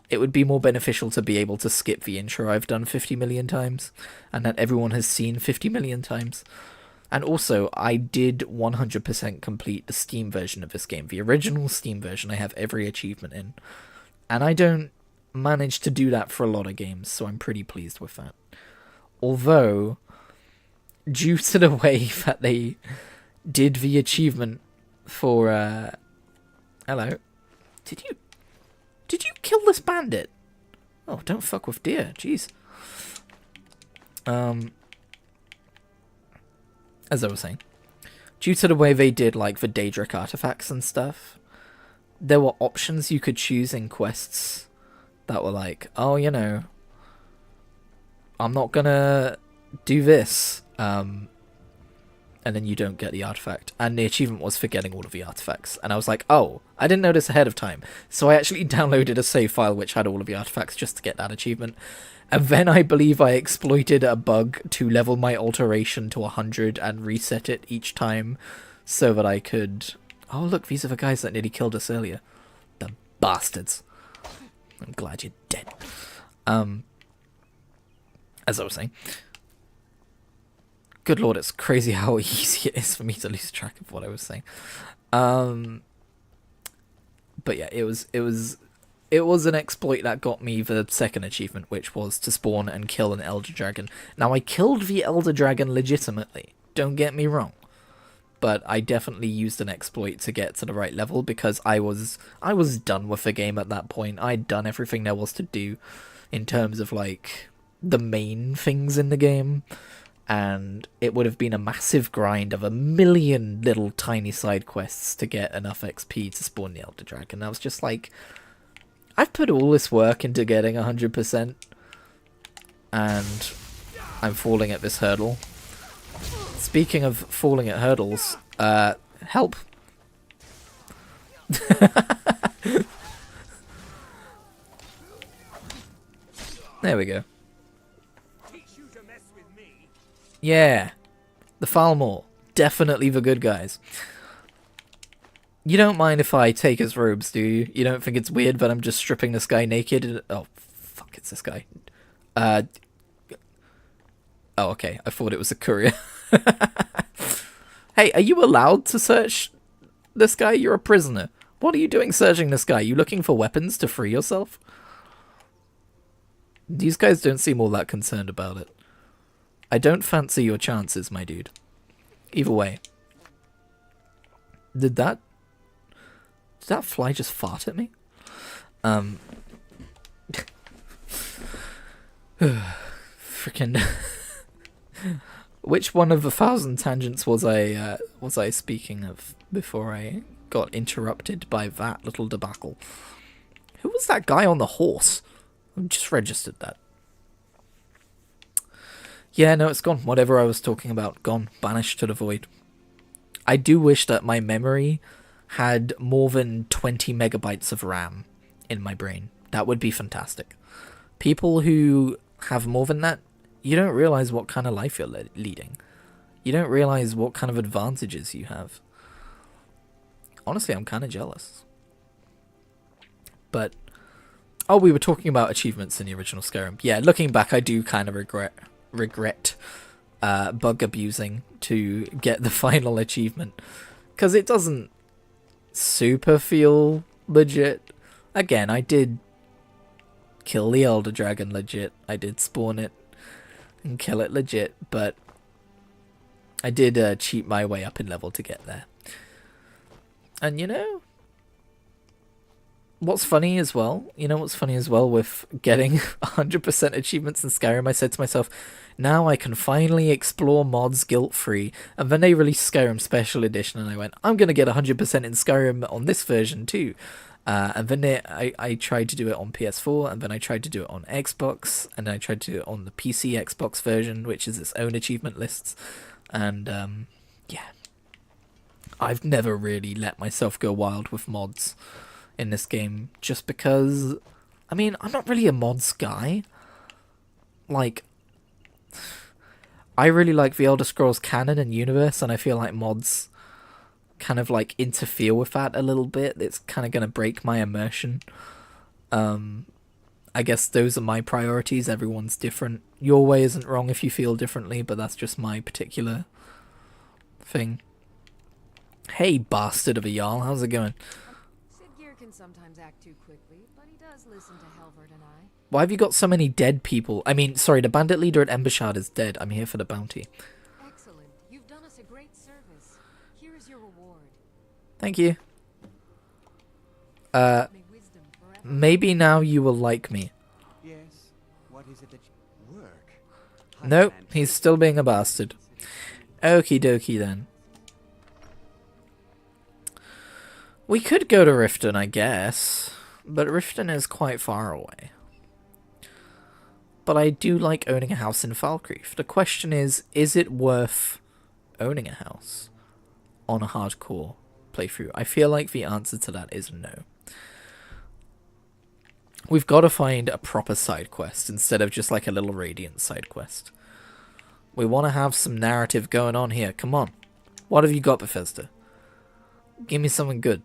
it would be more beneficial to be able to skip the intro I've done 50 million times, and that everyone has seen 50 million times. And also, I did 100% complete the Steam version of this game. The original Steam version I have every achievement in. And I don't manage to do that for a lot of games, so I'm pretty pleased with that. Although, due to the way that they did the achievement for, hello. Did you kill this bandit? Oh, don't fuck with deer. Jeez. As I was saying, due to the way they did, like, the Daedric artifacts and stuff, there were options you could choose in quests that were like, oh, you know, I'm not gonna do this, and then you don't get the artifact. And the achievement was for getting all of the artifacts. And I was like, oh, I didn't know this ahead of time. So I actually downloaded a save file which had all of the artifacts just to get that achievement. And then I believe I exploited a bug to level my alteration to 100 and reset it each time so that I could... Oh, look, these are the guys that nearly killed us earlier. The bastards. I'm glad you're dead. As I was saying... Good lord, it's crazy how easy it is for me to lose track of what I was saying. But yeah, it was an exploit that got me the second achievement, which was to spawn and kill an Elder Dragon. Now, I killed the Elder Dragon legitimately, don't get me wrong. But I definitely used an exploit to get to the right level, because I was done with the game at that point. I'd done everything there was to do in terms of, like, the main things in the game. And it would have been a massive grind of a million little tiny side quests to get enough XP to spawn the Elder Dragon. I was just like, I've put all this work into getting 100%, and I'm falling at this hurdle. Speaking of falling at hurdles, help. There we go. Yeah, the Falmor, definitely the good guys. You don't mind if I take his robes, do you? You don't think it's weird that I'm just stripping this guy naked? Oh, fuck, it's this guy. Oh, okay, I thought it was a courier. Hey, are you allowed to search this guy? You're a prisoner. What are you doing searching this guy? You looking for weapons to free yourself? These guys don't seem all that concerned about it. I don't fancy your chances, my dude. Either way. Did that fly just fart at me? Frickin'. Which one of 1,000 tangents was I speaking of before I got interrupted by that little debacle? Who was that guy on the horse? I just registered that. Yeah, no, it's gone. Whatever I was talking about, gone. Banished to the void. I do wish that my memory had more than 20 megabytes of RAM in my brain. That would be fantastic. People who have more than that, you don't realize what kind of life you're leading. You don't realize what kind of advantages you have. Honestly, I'm kind of jealous. But, oh, we were talking about achievements in the original Skyrim. Yeah, looking back, I do kind of regret bug abusing to get the final achievement, because it doesn't super feel legit. Again, I did kill the Elder Dragon legit, I did spawn it and kill it legit, but I did cheat my way up in level to get there. And you know, what's funny as well, what's funny as well with getting 100% achievements in Skyrim, I said to myself, now I can finally explore mods guilt-free. And then they released Skyrim Special Edition, and I went, I'm going to get 100% in Skyrim on this version too. And then I tried to do it on PS4, and then I tried to do it on Xbox, and then I tried to do it on the PC Xbox version, which is its own achievement lists. And yeah, I've never really let myself go wild with mods in this game, just because, I mean, I'm not really a mods guy. Like, I really like the Elder Scrolls canon and universe, and I feel like mods kind of like interfere with that a little bit. It's kind of going to break my immersion. I guess those are my priorities. Everyone's different. Your way isn't wrong if you feel differently, but that's just my particular thing. Hey, bastard of a Jarl, how's it going? Siggeir can sometimes act too quickly, but he does listen to Helvert and I. Why have you got so many dead people? I mean, sorry, the bandit leader at Embershard is dead. I'm here for the bounty. Excellent. You've done us a great service. Here is your reward. Thank you. May wisdom forever. Maybe now you will like me. Yes. What is it that you work? Nope, he's still being a bastard. Okie dokie then. We could go to Riften, I guess, but Riften is quite far away. But I do like owning a house in Falkreath. The question is it worth owning a house on a hardcore playthrough? I feel like the answer to that is no. We've got to find a proper side quest instead of just like a little Radiant side quest. We want to have some narrative going on here. Come on. What have you got, Bethesda? Give me something good.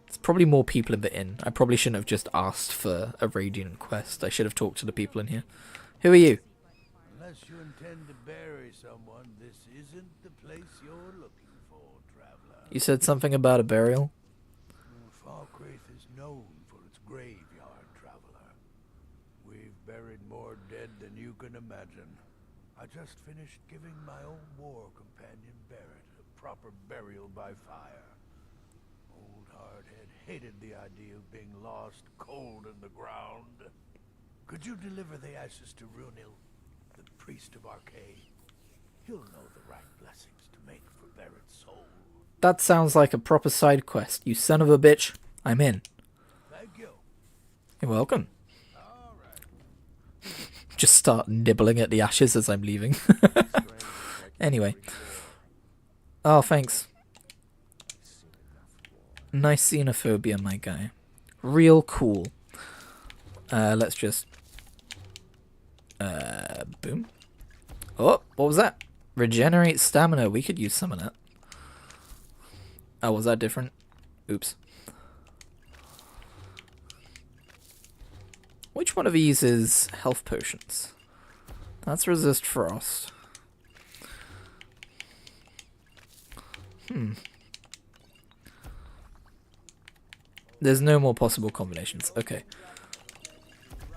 There's probably more people in the inn. I probably shouldn't have just asked for a Radiant quest. I should have talked to the people in here. Who are you? Unless you intend to bury someone, this isn't the place you're looking for, traveler. You said something about a burial? Falkreath is known for its graveyard, traveler. We've buried more dead than you can imagine. I just finished giving my old war companion Barrett a proper burial by fire. Old Hardhead hated the idea of being lost cold in the ground. Could you deliver the ashes to Runil, the priest of Arcade? He'll know the right blessings to make for Barrett's soul. That sounds like a proper side quest. You son of a bitch. I'm in. Thank you. You're welcome. All right. Just start nibbling at the ashes as I'm leaving. Anyway. Oh, thanks. Nice xenophobia, my guy. Real cool. Let's just... boom. Oh, what was that? Regenerate stamina. We could use some of that. Oh, was that different? Oops. Which one of these is health potions? That's resist frost. There's no more possible combinations. Okay.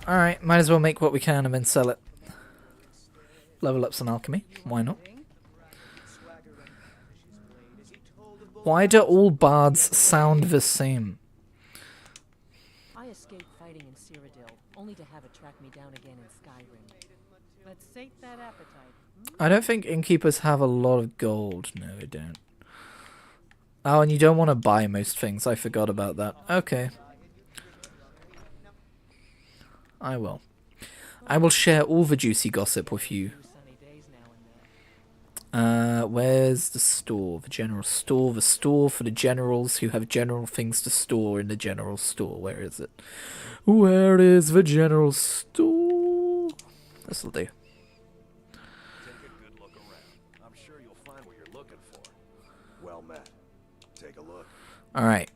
Alright, might as well make what we can and then sell it. Level up some alchemy. Why not? Why do all bards sound the same? I escaped fighting in Cyrodiil, only to have it track me down again in Skyrim. Let's sate that appetite. I don't think innkeepers have a lot of gold. No, they don't. Oh, and you don't want to buy most things. I forgot about that. Okay. I will. I will share all the juicy gossip with you. Sunny days now and then. Where's the store? The general store. The store for the generals who have general things to store in the general store. Where is it? Where is the general store? This'll do. Take a good look around. I'm sure you'll find what you're looking for. Well met. Take a look. Alright.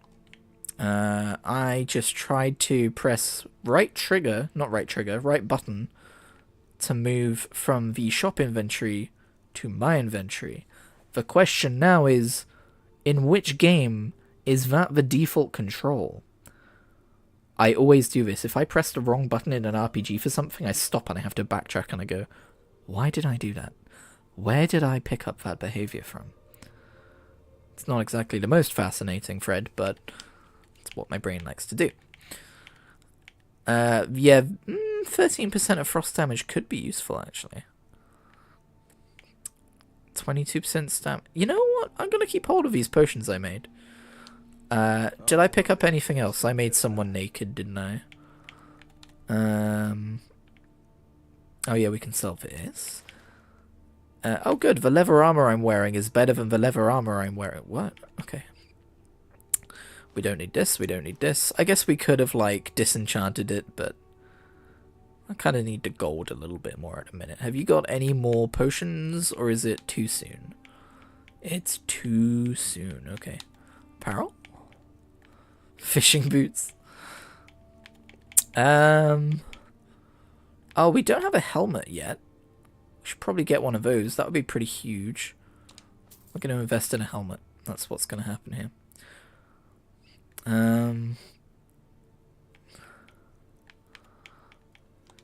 I just tried to press right button to move from the shop inventory to my inventory. The question now is, in which game is that the default control? I always do this. If I press the wrong button in an RPG for something, I stop and I have to backtrack and I go, why did I do that? Where did I pick up that behavior from? It's not exactly the most fascinating thread, but it's what my brain likes to do. Yeah, 13% of frost damage could be useful, actually. 22% stamp. You know what? I'm going to keep hold of these potions I made. Did I pick up anything else? I made someone naked, didn't I? Oh yeah, we can sell this. Oh good, the leather armor I'm wearing is better than the leather armor I'm wearing. What? Okay. We don't need this, we don't need this. I guess we could have, like, disenchanted it, but I kind of need the gold a little bit more at a minute. Have you got any more potions, or is it too soon? It's too soon, okay. Apparel? Fishing boots. Oh, we don't have a helmet yet. We should probably get one of those. That would be pretty huge. We're going to invest in a helmet. That's what's going to happen here.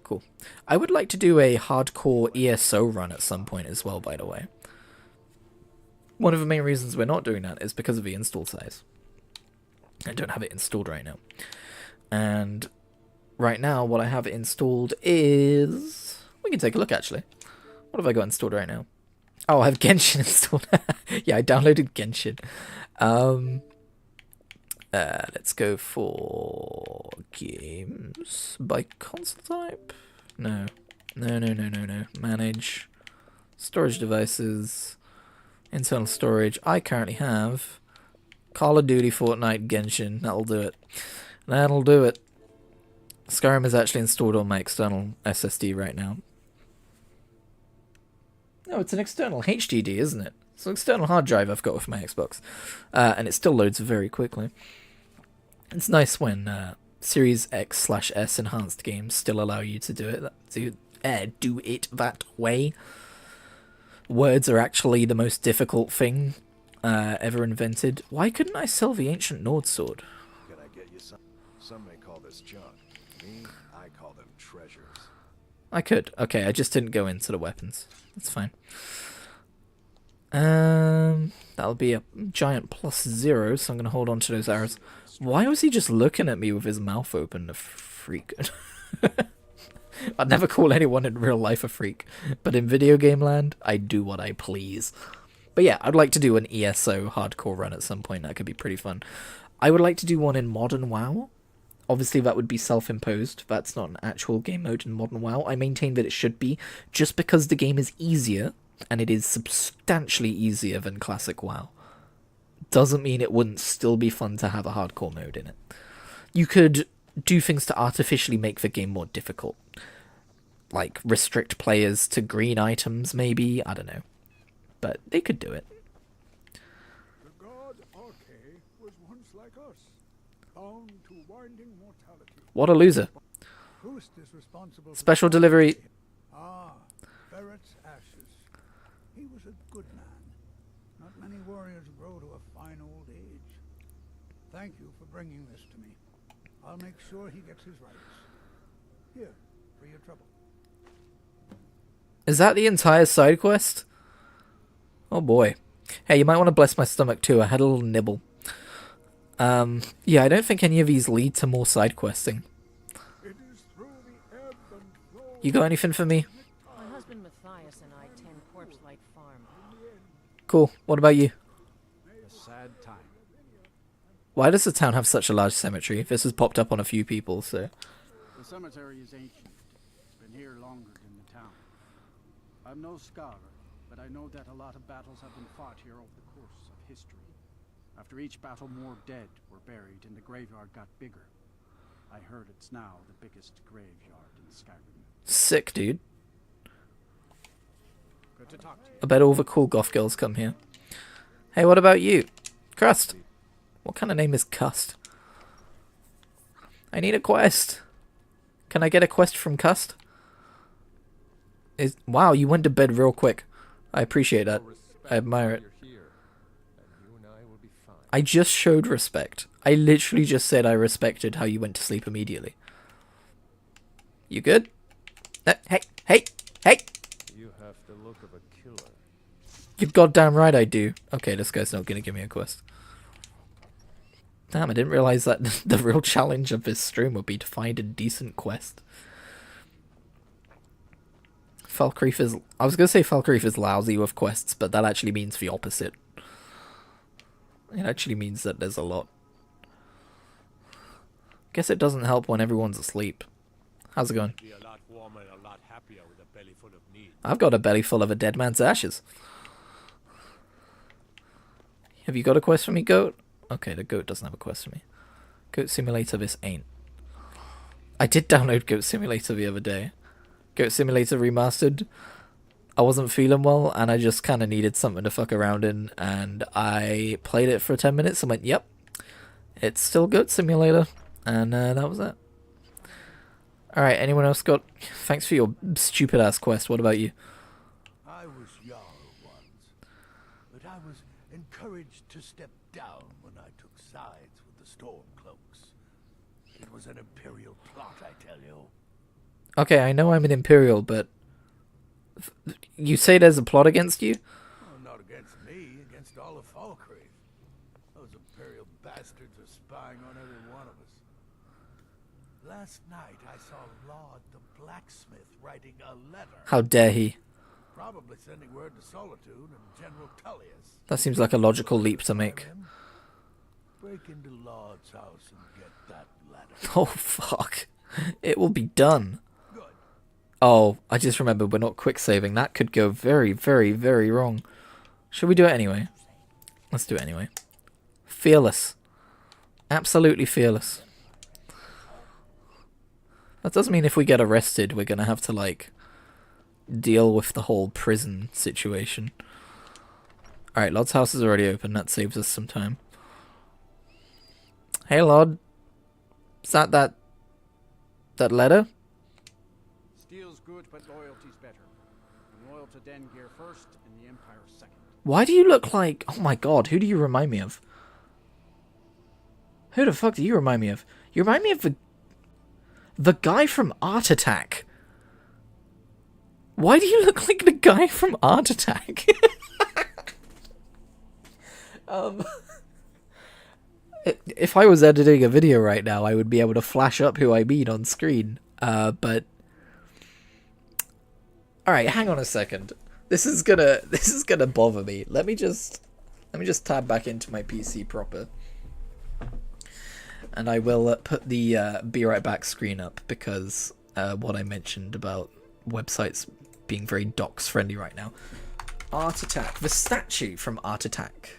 Cool. I would like to do a hardcore ESO run at some point as well, by the way. One of the main reasons we're not doing that is because of the install size. I don't have it installed right now. And right now, what I have installed is... We can take a look, actually. What have I got installed right now? Oh, I have Genshin installed. Yeah, I downloaded Genshin. Let's go for games by console type. No. Manage. Storage devices. Internal storage. I currently have Call of Duty, Fortnite, Genshin. That'll do it. That'll do it. Skyrim is actually installed on my external SSD right now. No, it's an external HDD, isn't it? It's an external hard drive I've got with my Xbox. And it still loads very quickly. It's nice when Series X/S enhanced games still allow you to do it that way. Words are actually the most difficult thing ever invented. Why couldn't I sell the ancient Nord sword? Can I get you some? Some may call this junk. Me, I call them treasures. I could. Okay, I just didn't go into the weapons. That's fine. That'll be a giant +0, so I'm going to hold on to those arrows. Why was he just looking at me with his mouth open, the freak? I'd never call anyone in real life a freak, but in video game land, I do what I please. But yeah, I'd like to do an ESO hardcore run at some point. That could be pretty fun. I would like to do one in Modern WoW. Obviously, that would be self-imposed. That's not an actual game mode in Modern WoW. I maintain that it should be, just because the game is easier, and it is substantially easier than Classic WoW. Doesn't mean it wouldn't still be fun to have a hardcore mode in it. You could do things to artificially make the game more difficult. Like, restrict players to green items, maybe? I don't know. But they could do it. The god Arche was once like us, bound to winding mortality. What a loser. Who's responsible for Special delivery. Ah, Ferret's ashes. He was a good man. Not many warriors grow to a fine old age. Thank you for bringing this to me. I'll make sure he gets his rights. Here, for your trouble. Is that the entire side quest? Oh boy. Hey, you might want to bless my stomach too. I had a little nibble. Yeah, I don't think any of these lead to more side questing. It is through the ebb and flow. You got anything for me? My husband Matthias and I tend Corpse Light Farm. Cool. What about you? A sad time. Why does the town have such a large cemetery? This has popped up on a few people, so... The cemetery is ancient. It's been here longer than the town. I'm no scholar, but I know that a lot of battles have been fought here over the course of history. After each battle, more dead were buried, and the graveyard got bigger. I heard it's now the biggest graveyard in Skyrim. Sick, dude. Good to talk to you. I bet all the cool goth girls come here. Hey, what about you? Crust. What kind of name is Cust? I need a quest. Can I get a quest from Cust? Wow, you went to bed real quick. I appreciate that. I admire it. I just showed respect. I literally just said I respected how you went to sleep immediately. You good? Hey! You have the look of a killer. You're goddamn right I do. Okay, this guy's not gonna give me a quest. Damn, I didn't realize that the real challenge of this stream would be to find a decent quest. Falkreath is... I was going to say Falkreath is lousy with quests, but that actually means the opposite. It actually means that there's a lot. Guess it doesn't help when everyone's asleep. How's it going? Be a lot warmer and a lot happier with a belly full of meat. I've got a belly full of a dead man's ashes. Have you got a quest for me, goat? Okay, the goat doesn't have a quest for me. Goat Simulator, this ain't. I did download Goat Simulator the other day. Goat Simulator Remastered. I wasn't feeling well, and I just kind of needed something to fuck around in, and I played it for 10 minutes and went, yep, it's still Goat Simulator, and that was it. Alright, anyone else got... Thanks for your stupid-ass quest, what about you? I was young once, but I was encouraged to step down when I took sides with the Stormcloaks. It was an Imperial plot, I tell you. Okay, I know I'm an Imperial, but... You say there's a plot against you? Well, not against me, against all of Falkreath. Those Imperial bastards are spying on every one of us. Last night I saw Laud the blacksmith writing a letter. How dare he? Probably sending word to Solitude and General Tullius. That seems like a logical leap to make. Break into Laud's house and get that letter. Oh, fuck. It will be done. Good. Oh, I just remembered we're not quick saving. That could go very, very, very wrong. Should we do it anyway? Let's do it anyway. Fearless. Absolutely fearless. That does mean if we get arrested, we're going to have to, like, deal with the whole prison situation. Alright, Lod's house is already open. That saves us some time. Hey, Lod. Is that letter? Steel's good, but loyalty's better. I'm loyal to Dengeir first and the Empire second. Why do you look like... Oh my god, who do you remind me of? Who the fuck do you remind me of? You remind me of the guy from Art Attack. Why do you look like the guy from Art Attack? If I was editing a video right now, I would be able to flash up who I mean on screen. But alright, hang on a second. This is gonna bother me. Let me just tab back into my PC proper. And I will put the be right back screen up because what I mentioned about websites being very docs friendly right now. Art Attack, the statue from Art Attack.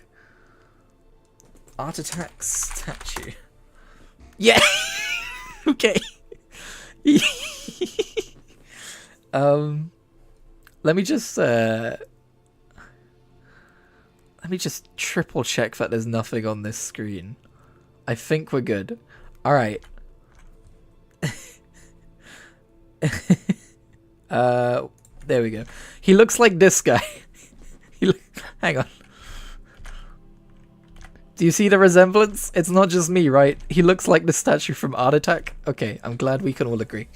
Art Attack statue. Yeah. Okay. Let me just triple check that there's nothing on this screen. I think we're good. Alright. There we go. He looks like this guy. Hang on. Do you see the resemblance? It's not just me, right? He looks like the statue from Art Attack. Okay, I'm glad we can all agree.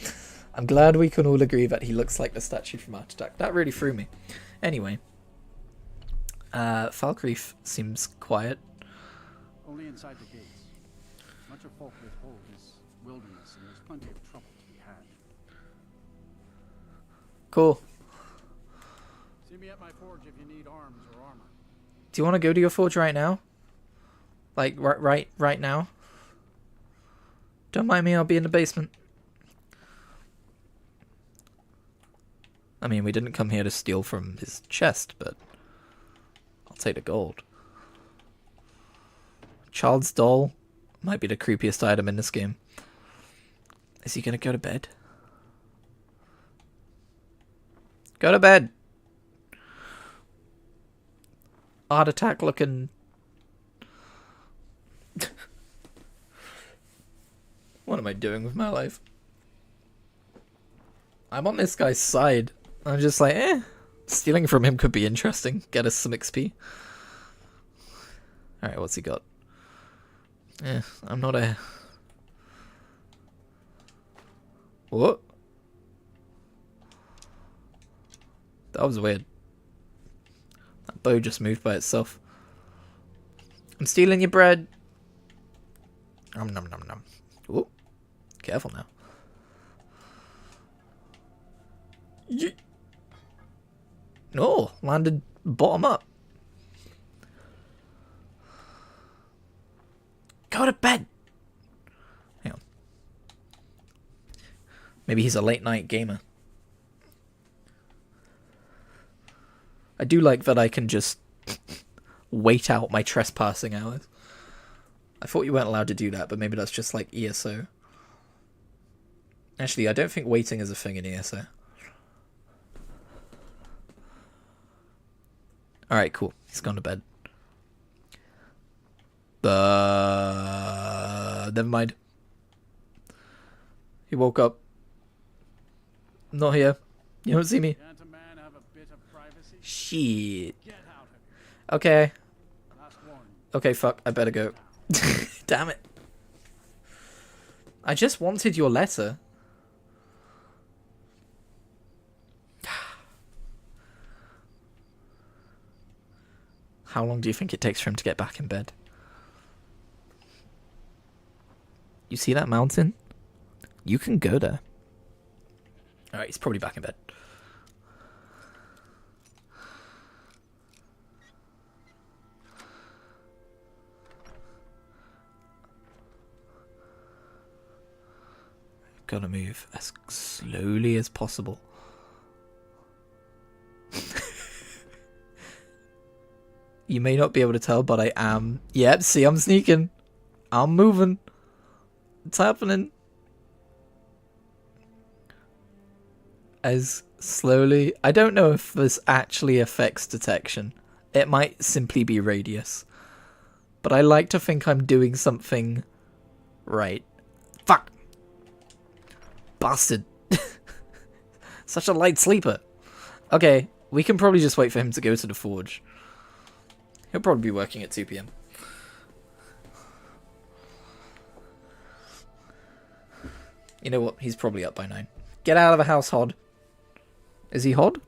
I'm glad we can all agree that he looks like the statue from Art Attack. That really threw me. Anyway. Falkreath seems quiet. Only inside the gates. Much of Falkreath Hold is wilderness, and there's plenty of trouble to be had. Cool. See me at my forge if you need arms or armor. Do you want to go to your forge right now? Like, right now? Don't mind me, I'll be in the basement. I mean, we didn't come here to steal from his chest, but I'll take the gold. Child's doll might be the creepiest item in this game. Is he gonna go to bed? Go to bed! Art Attack looking... What am I doing with my life? I'm on this guy's side. I'm just like, stealing from him could be interesting. Get us some XP. Alright, what's he got? I'm not a... What? That was weird. That bow just moved by itself. I'm stealing your bread. Nom nom nom nom. Ooh. Careful now. Yeet. Oh, landed bottom up. Go to bed. Hang on. Maybe he's a late night gamer. I do like that I can just wait out my trespassing hours. I thought you weren't allowed to do that, but maybe that's just like ESO. Actually, I don't think waiting is a thing in ESO. Alright, cool. He's gone to bed. Never mind. He woke up. Not here. You don't see me. Can't a man have a bit of privacy? Shit. Get out of here. Okay. Last warning. Okay, fuck. I better go. Damn it. I just wanted your letter. How long do you think it takes for him to get back in bed? You see that mountain? You can go there. Alright, he's probably back in bed. Gotta move as slowly as possible. You may not be able to tell, but I am. Yep, see, I'm sneaking. I'm moving. It's happening. As slowly. I don't know if this actually affects detection. It might simply be radius. But I like to think I'm doing something right. Fuck! Bastard. Such a light sleeper. Okay, we can probably just wait for him to go to the forge. He'll probably be working at 2 PM. You know what? He's probably up by 9. Get out of the house, Hod. Is he Hod?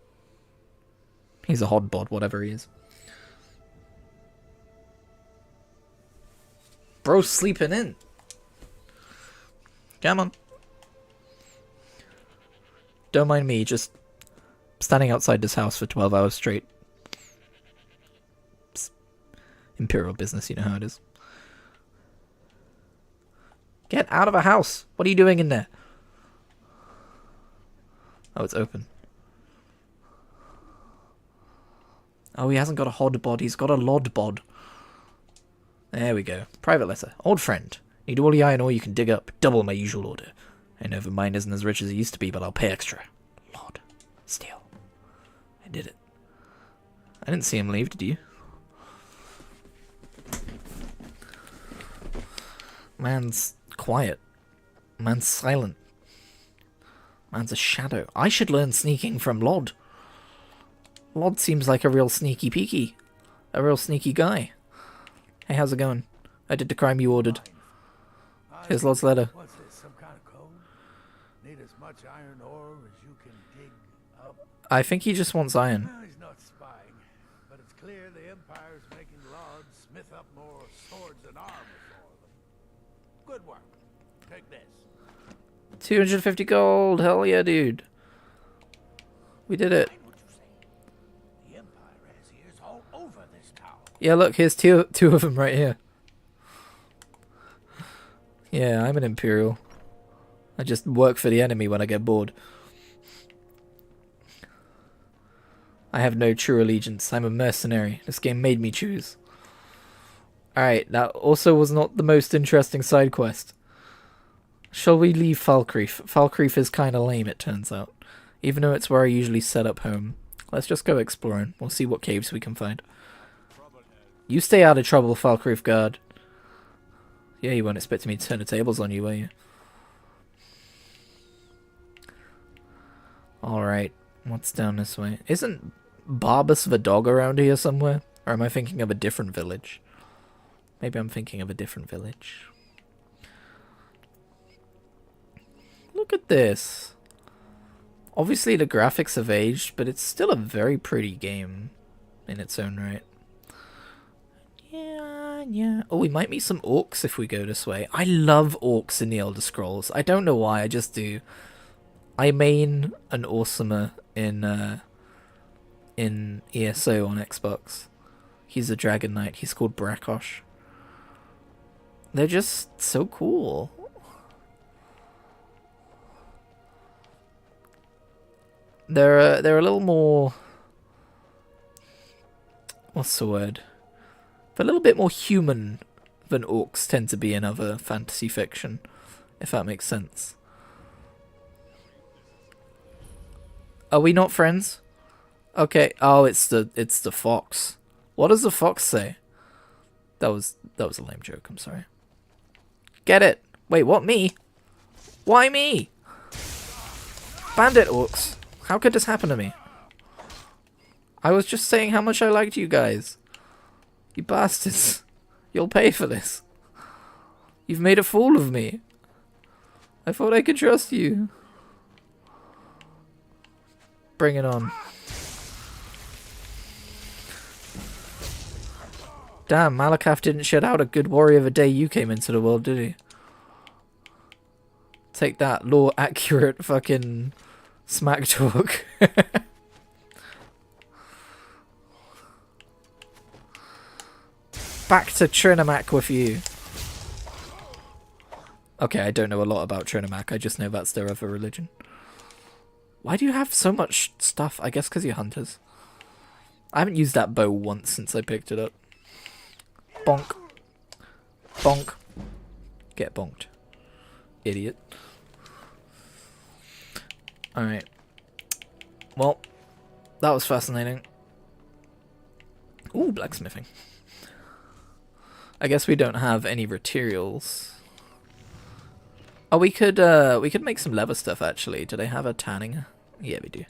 He's a Hod bod, whatever he is. Bro's sleeping in. Come on. Don't mind me, just standing outside this house for 12 hours straight. Imperial business, you know how it is. Get out of a house! What are you doing in there? Oh, it's open. Oh, he hasn't got a Hod bod, he's got a Lod bod. There we go. Private letter. Old friend. Need all the iron ore you can dig up. Double my usual order. I know the mine isn't as rich as it used to be, but I'll pay extra. Lord. Steal. I did it. I didn't see him leave, did you? Man's quiet. Man's silent. Man's a shadow. I should learn sneaking from Lod. Lod seems like a real sneaky peeky. A real sneaky guy. Hey, how's it going? I did the crime you ordered. Here's Lod's letter. What's this, some kind of code? Need as much iron ore as you can dig up? I think he just wants iron. Well, he's not spying, but it's clear the Empire's making Lords smith up more swords and armor for them. Good work. Take this. 250 gold. Hell yeah, dude. We did it. The Empire has ears all over this town. Yeah, look, here's two of them right here. Yeah, I'm an Imperial. I just work for the enemy when I get bored. I have no true allegiance. I'm a mercenary. This game made me choose. Alright, that also was not the most interesting side quest. Shall we leave Falkreath? Falkreath is kinda lame, it turns out. Even though it's where I usually set up home. Let's just go exploring. We'll see what caves we can find. You stay out of trouble, Falkreath guard. Yeah, you weren't expecting me to turn the tables on you, were you? Alright, what's down this way? Isn't Barbas the dog around here somewhere? Or am I thinking of a different village? Maybe I'm thinking of a different village. Look at this. Obviously the graphics have aged, but it's still a very pretty game in its own right. Yeah, yeah. Oh, we might meet some orcs if we go this way. I love orcs in the Elder Scrolls. I don't know why, I just do. I main an awesomer in ESO on Xbox. He's a Dragon Knight. He's called Brakosh. They're just so cool. They're a little more, what's the word? They're a little bit more human than orcs tend to be in other fantasy fiction, if that makes sense. Are we not friends? Okay. Oh, it's the fox. What does the fox say? That was a lame joke. I'm sorry. Get it? Wait, what? Me? Why me? Bandit orcs. How could this happen to me? I was just saying how much I liked you guys. You bastards. You'll pay for this. You've made a fool of me. I thought I could trust you. Bring it on. Damn, Malakath didn't shed out a good warrior the day you came into the world, did he? Take that, lore accurate fucking smack talk. Back to Trinimac with you. Okay, I don't know a lot about Trinimac, I just know that's their other religion. Why do you have so much stuff? I guess because you're hunters. I haven't used that bow once since I picked it up. Bonk. Bonk. Get bonked. Idiot. Alright. Well, that was fascinating. Ooh, blacksmithing. I guess we don't have any materials. Oh, we could make some leather stuff actually. Do they have a tanning? Yeah, we do.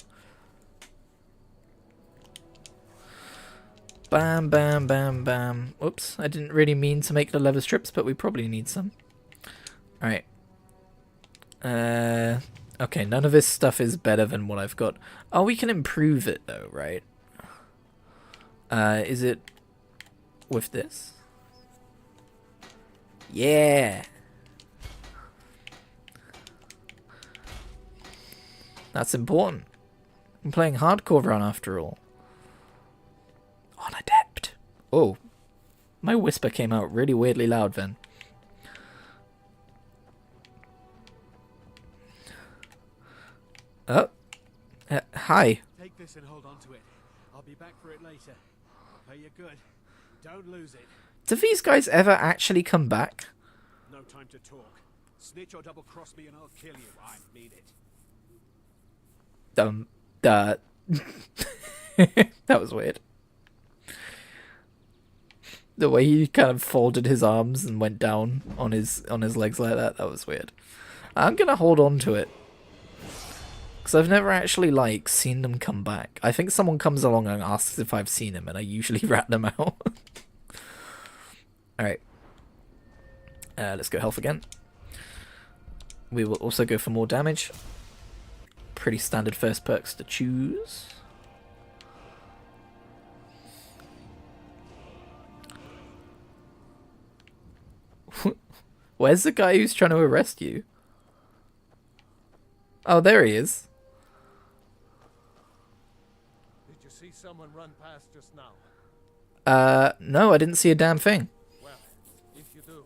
Bam, bam, bam, bam. Oops, I didn't really mean to make the leather strips, but we probably need some. Alright. Okay, none of this stuff is better than what I've got. Oh, we can improve it though, right? Is it with this? Yeah! That's important. I'm playing hardcore run after all. On adept. Oh. My whisper came out really weirdly loud then. Oh. Hi. Take this and hold on to it. I'll be back for it later. Pay you good. Don't lose it. Do these guys ever actually come back? No time to talk. Snitch or double cross me and I'll kill you. I mean it. That was weird. The way he kind of folded his arms and went down on his legs like that, that was weird. I'm gonna hold on to it. Because I've never actually, like, seen them come back. I think someone comes along and asks if I've seen them, and I usually rat them out. Alright. Let's go health again. We will also go for more damage. Pretty standard first perks to choose. Where's the guy who's trying to arrest you? Oh, there he is. Did you see someone run past just now? No, I didn't see a damn thing. Well, if you do,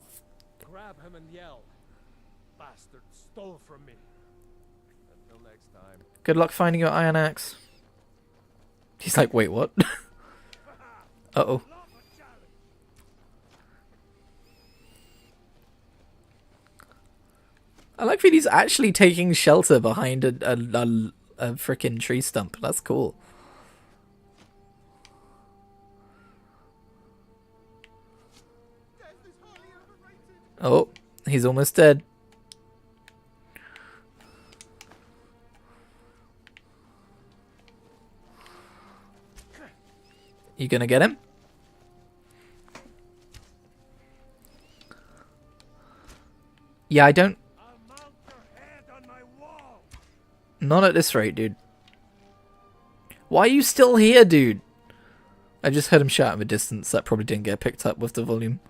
grab him and yell. Bastard stole from me. Until next time. Good luck finding your iron axe. He's like, wait, what? Uh-oh. I like that he's actually taking shelter behind a frickin' tree stump. That's cool. Oh, he's almost dead. You gonna get him? Yeah, I don't... Not at this rate, dude. Why are you still here, dude? I just heard him shout in the distance. That probably didn't get picked up with the volume.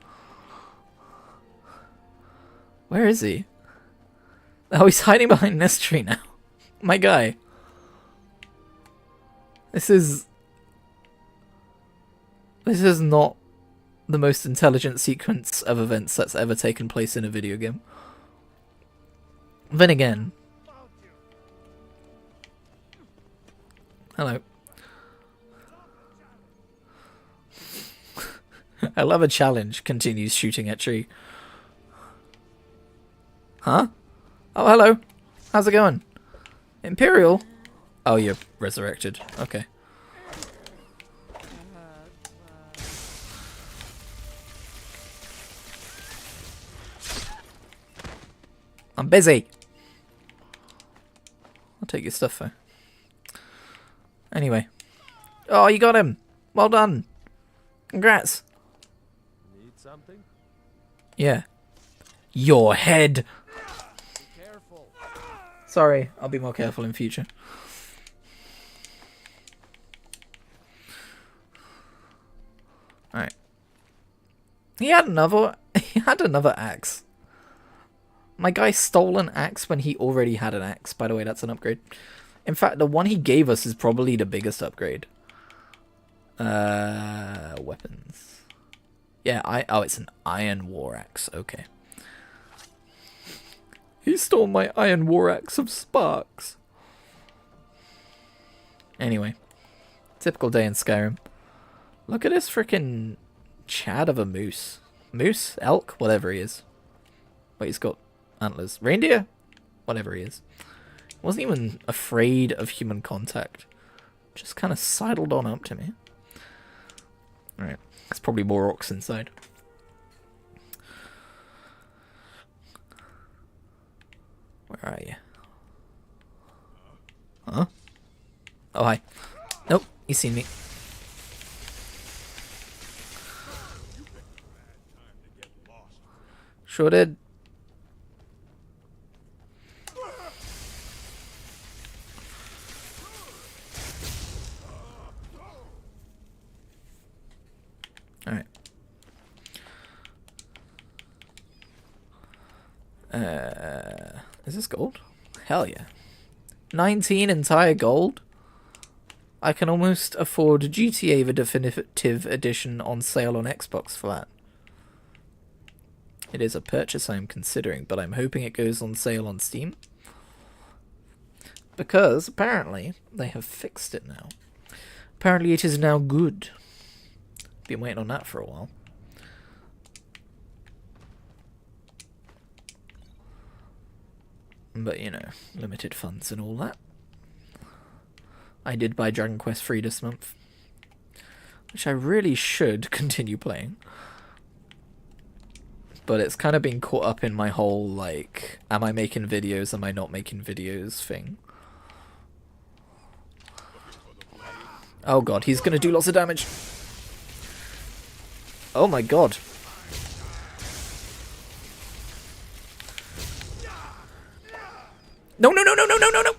Where is he? Oh, he's hiding behind this tree now. My guy. This is not the most intelligent sequence of events that's ever taken place in a video game. Then again... Hello. I love a challenge. Continues shooting at tree. Huh? Oh, hello. How's it going? Imperial? Oh, you're resurrected. Okay. I'm busy. I'll take your stuff though. Anyway. Oh, you got him. Well done. Congrats. Need something? Yeah. Your head. Be careful. Sorry, I'll be more careful in future. Alright. He had another axe. My guy stole an axe when he already had an axe. By the way, that's an upgrade. In fact, the one he gave us is probably the biggest upgrade. Weapons. Yeah, oh, it's an iron war axe. Okay. He stole my iron war axe of sparks. Anyway. Typical day in Skyrim. Look at this freaking Chad of a moose. Moose? Elk? Whatever he is. Wait, he's got antlers. Reindeer? Whatever he is. Wasn't even afraid of human contact. Just kind of sidled on up to me. Alright. There's probably more orcs inside. Where are you? Huh? Oh, hi. Nope, he's seen me. Sure did. Alright. Is this gold? Hell yeah. 19 entire gold? I can almost afford GTA the Definitive Edition on sale on Xbox for that. It is a purchase I'm considering, but I'm hoping it goes on sale on Steam. Because, apparently, they have fixed it now. Apparently it is now good. Been waiting on that for a while. But, you know, limited funds and all that. I did buy Dragon Quest 3 this month. Which I really should continue playing. But it's kind of been caught up in my whole, like, am I making videos, am I not making videos thing. Oh god, he's gonna do lots of damage. Oh my god. No, no, no, no, no, no, no, no!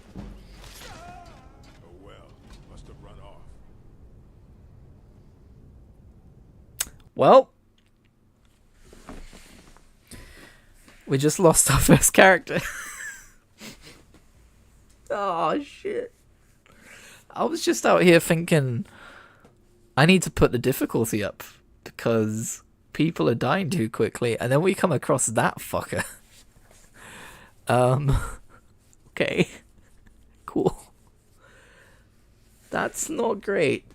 Oh well, must have run off. Well, we just lost our first character. Oh shit. I was just out here thinking I need to put the difficulty up because people are dying too quickly, and then we come across that fucker. Okay. Cool. That's not great.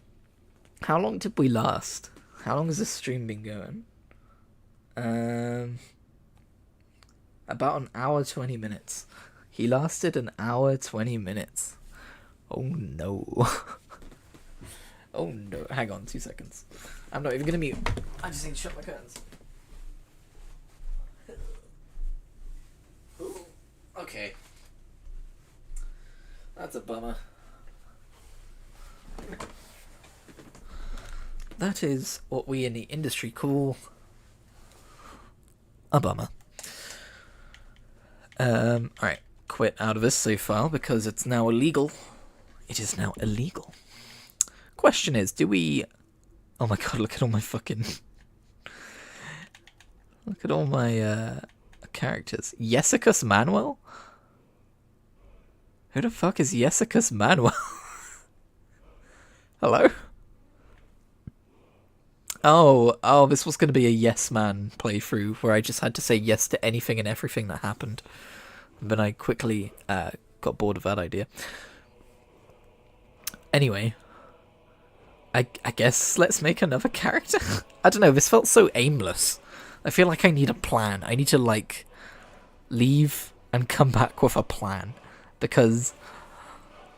How long did we last? How long has this stream been going? About an hour 20 minutes. He lasted an hour 20 minutes. Oh no. Oh no. Hang on 2 seconds. I'm not even gonna mute. I just need to shut my curtains. Ooh. Okay. That's a bummer. That is what we in the industry call a bummer. Alright, quit out of this save file because it's now illegal. It is now illegal. Question is, do we... Oh my god, look at all my fucking... Look at all my, characters. Yesicus Manuel? Who the fuck is Yesicus Manuel? Hello? Oh, this was going to be a yes man playthrough where I just had to say yes to anything and everything that happened. But I quickly got bored of that idea. Anyway, I guess let's make another character. I don't know, this felt so aimless. I feel like I need a plan. I need to, like, leave and come back with a plan. Because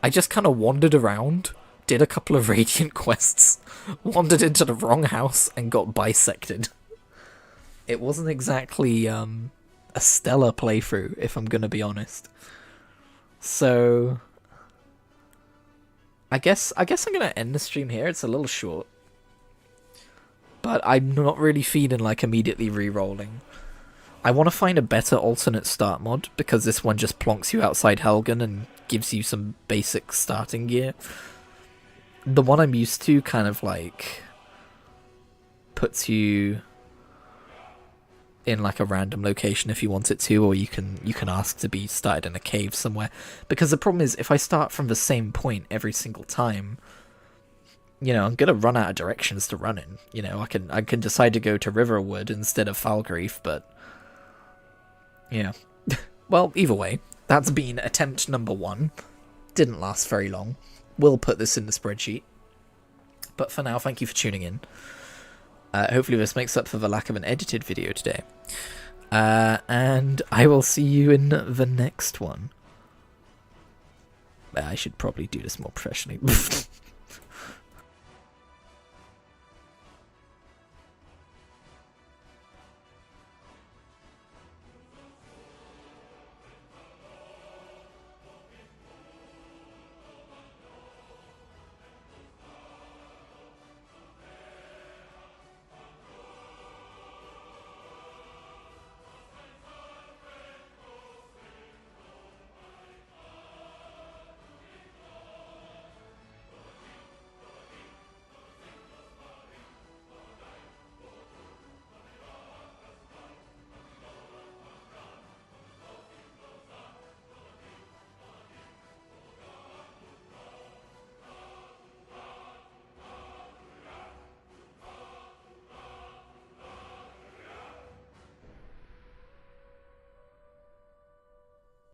I just kind of wandered around, did a couple of Radiant quests, wandered into the wrong house, and got bisected. It wasn't exactly a stellar playthrough, if I'm gonna be honest. So I guess I'm gonna end the stream here. It's a little short, but I'm not really feeling like immediately re-rolling. I want to find a better alternate start mod, because this one just plonks you outside Helgen and gives you some basic starting gear. The one I'm used to kind of like puts you in like a random location if you want it to, or you can ask to be started in a cave somewhere. Because the problem is, if I start from the same point every single time, you know, I'm gonna run out of directions to run in. You know, I can decide to go to Riverwood instead of Falgrief, but yeah. Well, either way, that's been attempt number 1. Didn't last very long. We'll put this in the spreadsheet. But for now, thank you for tuning in. Hopefully this makes up for the lack of an edited video today. And I will see you in the next one. I should probably do this more professionally.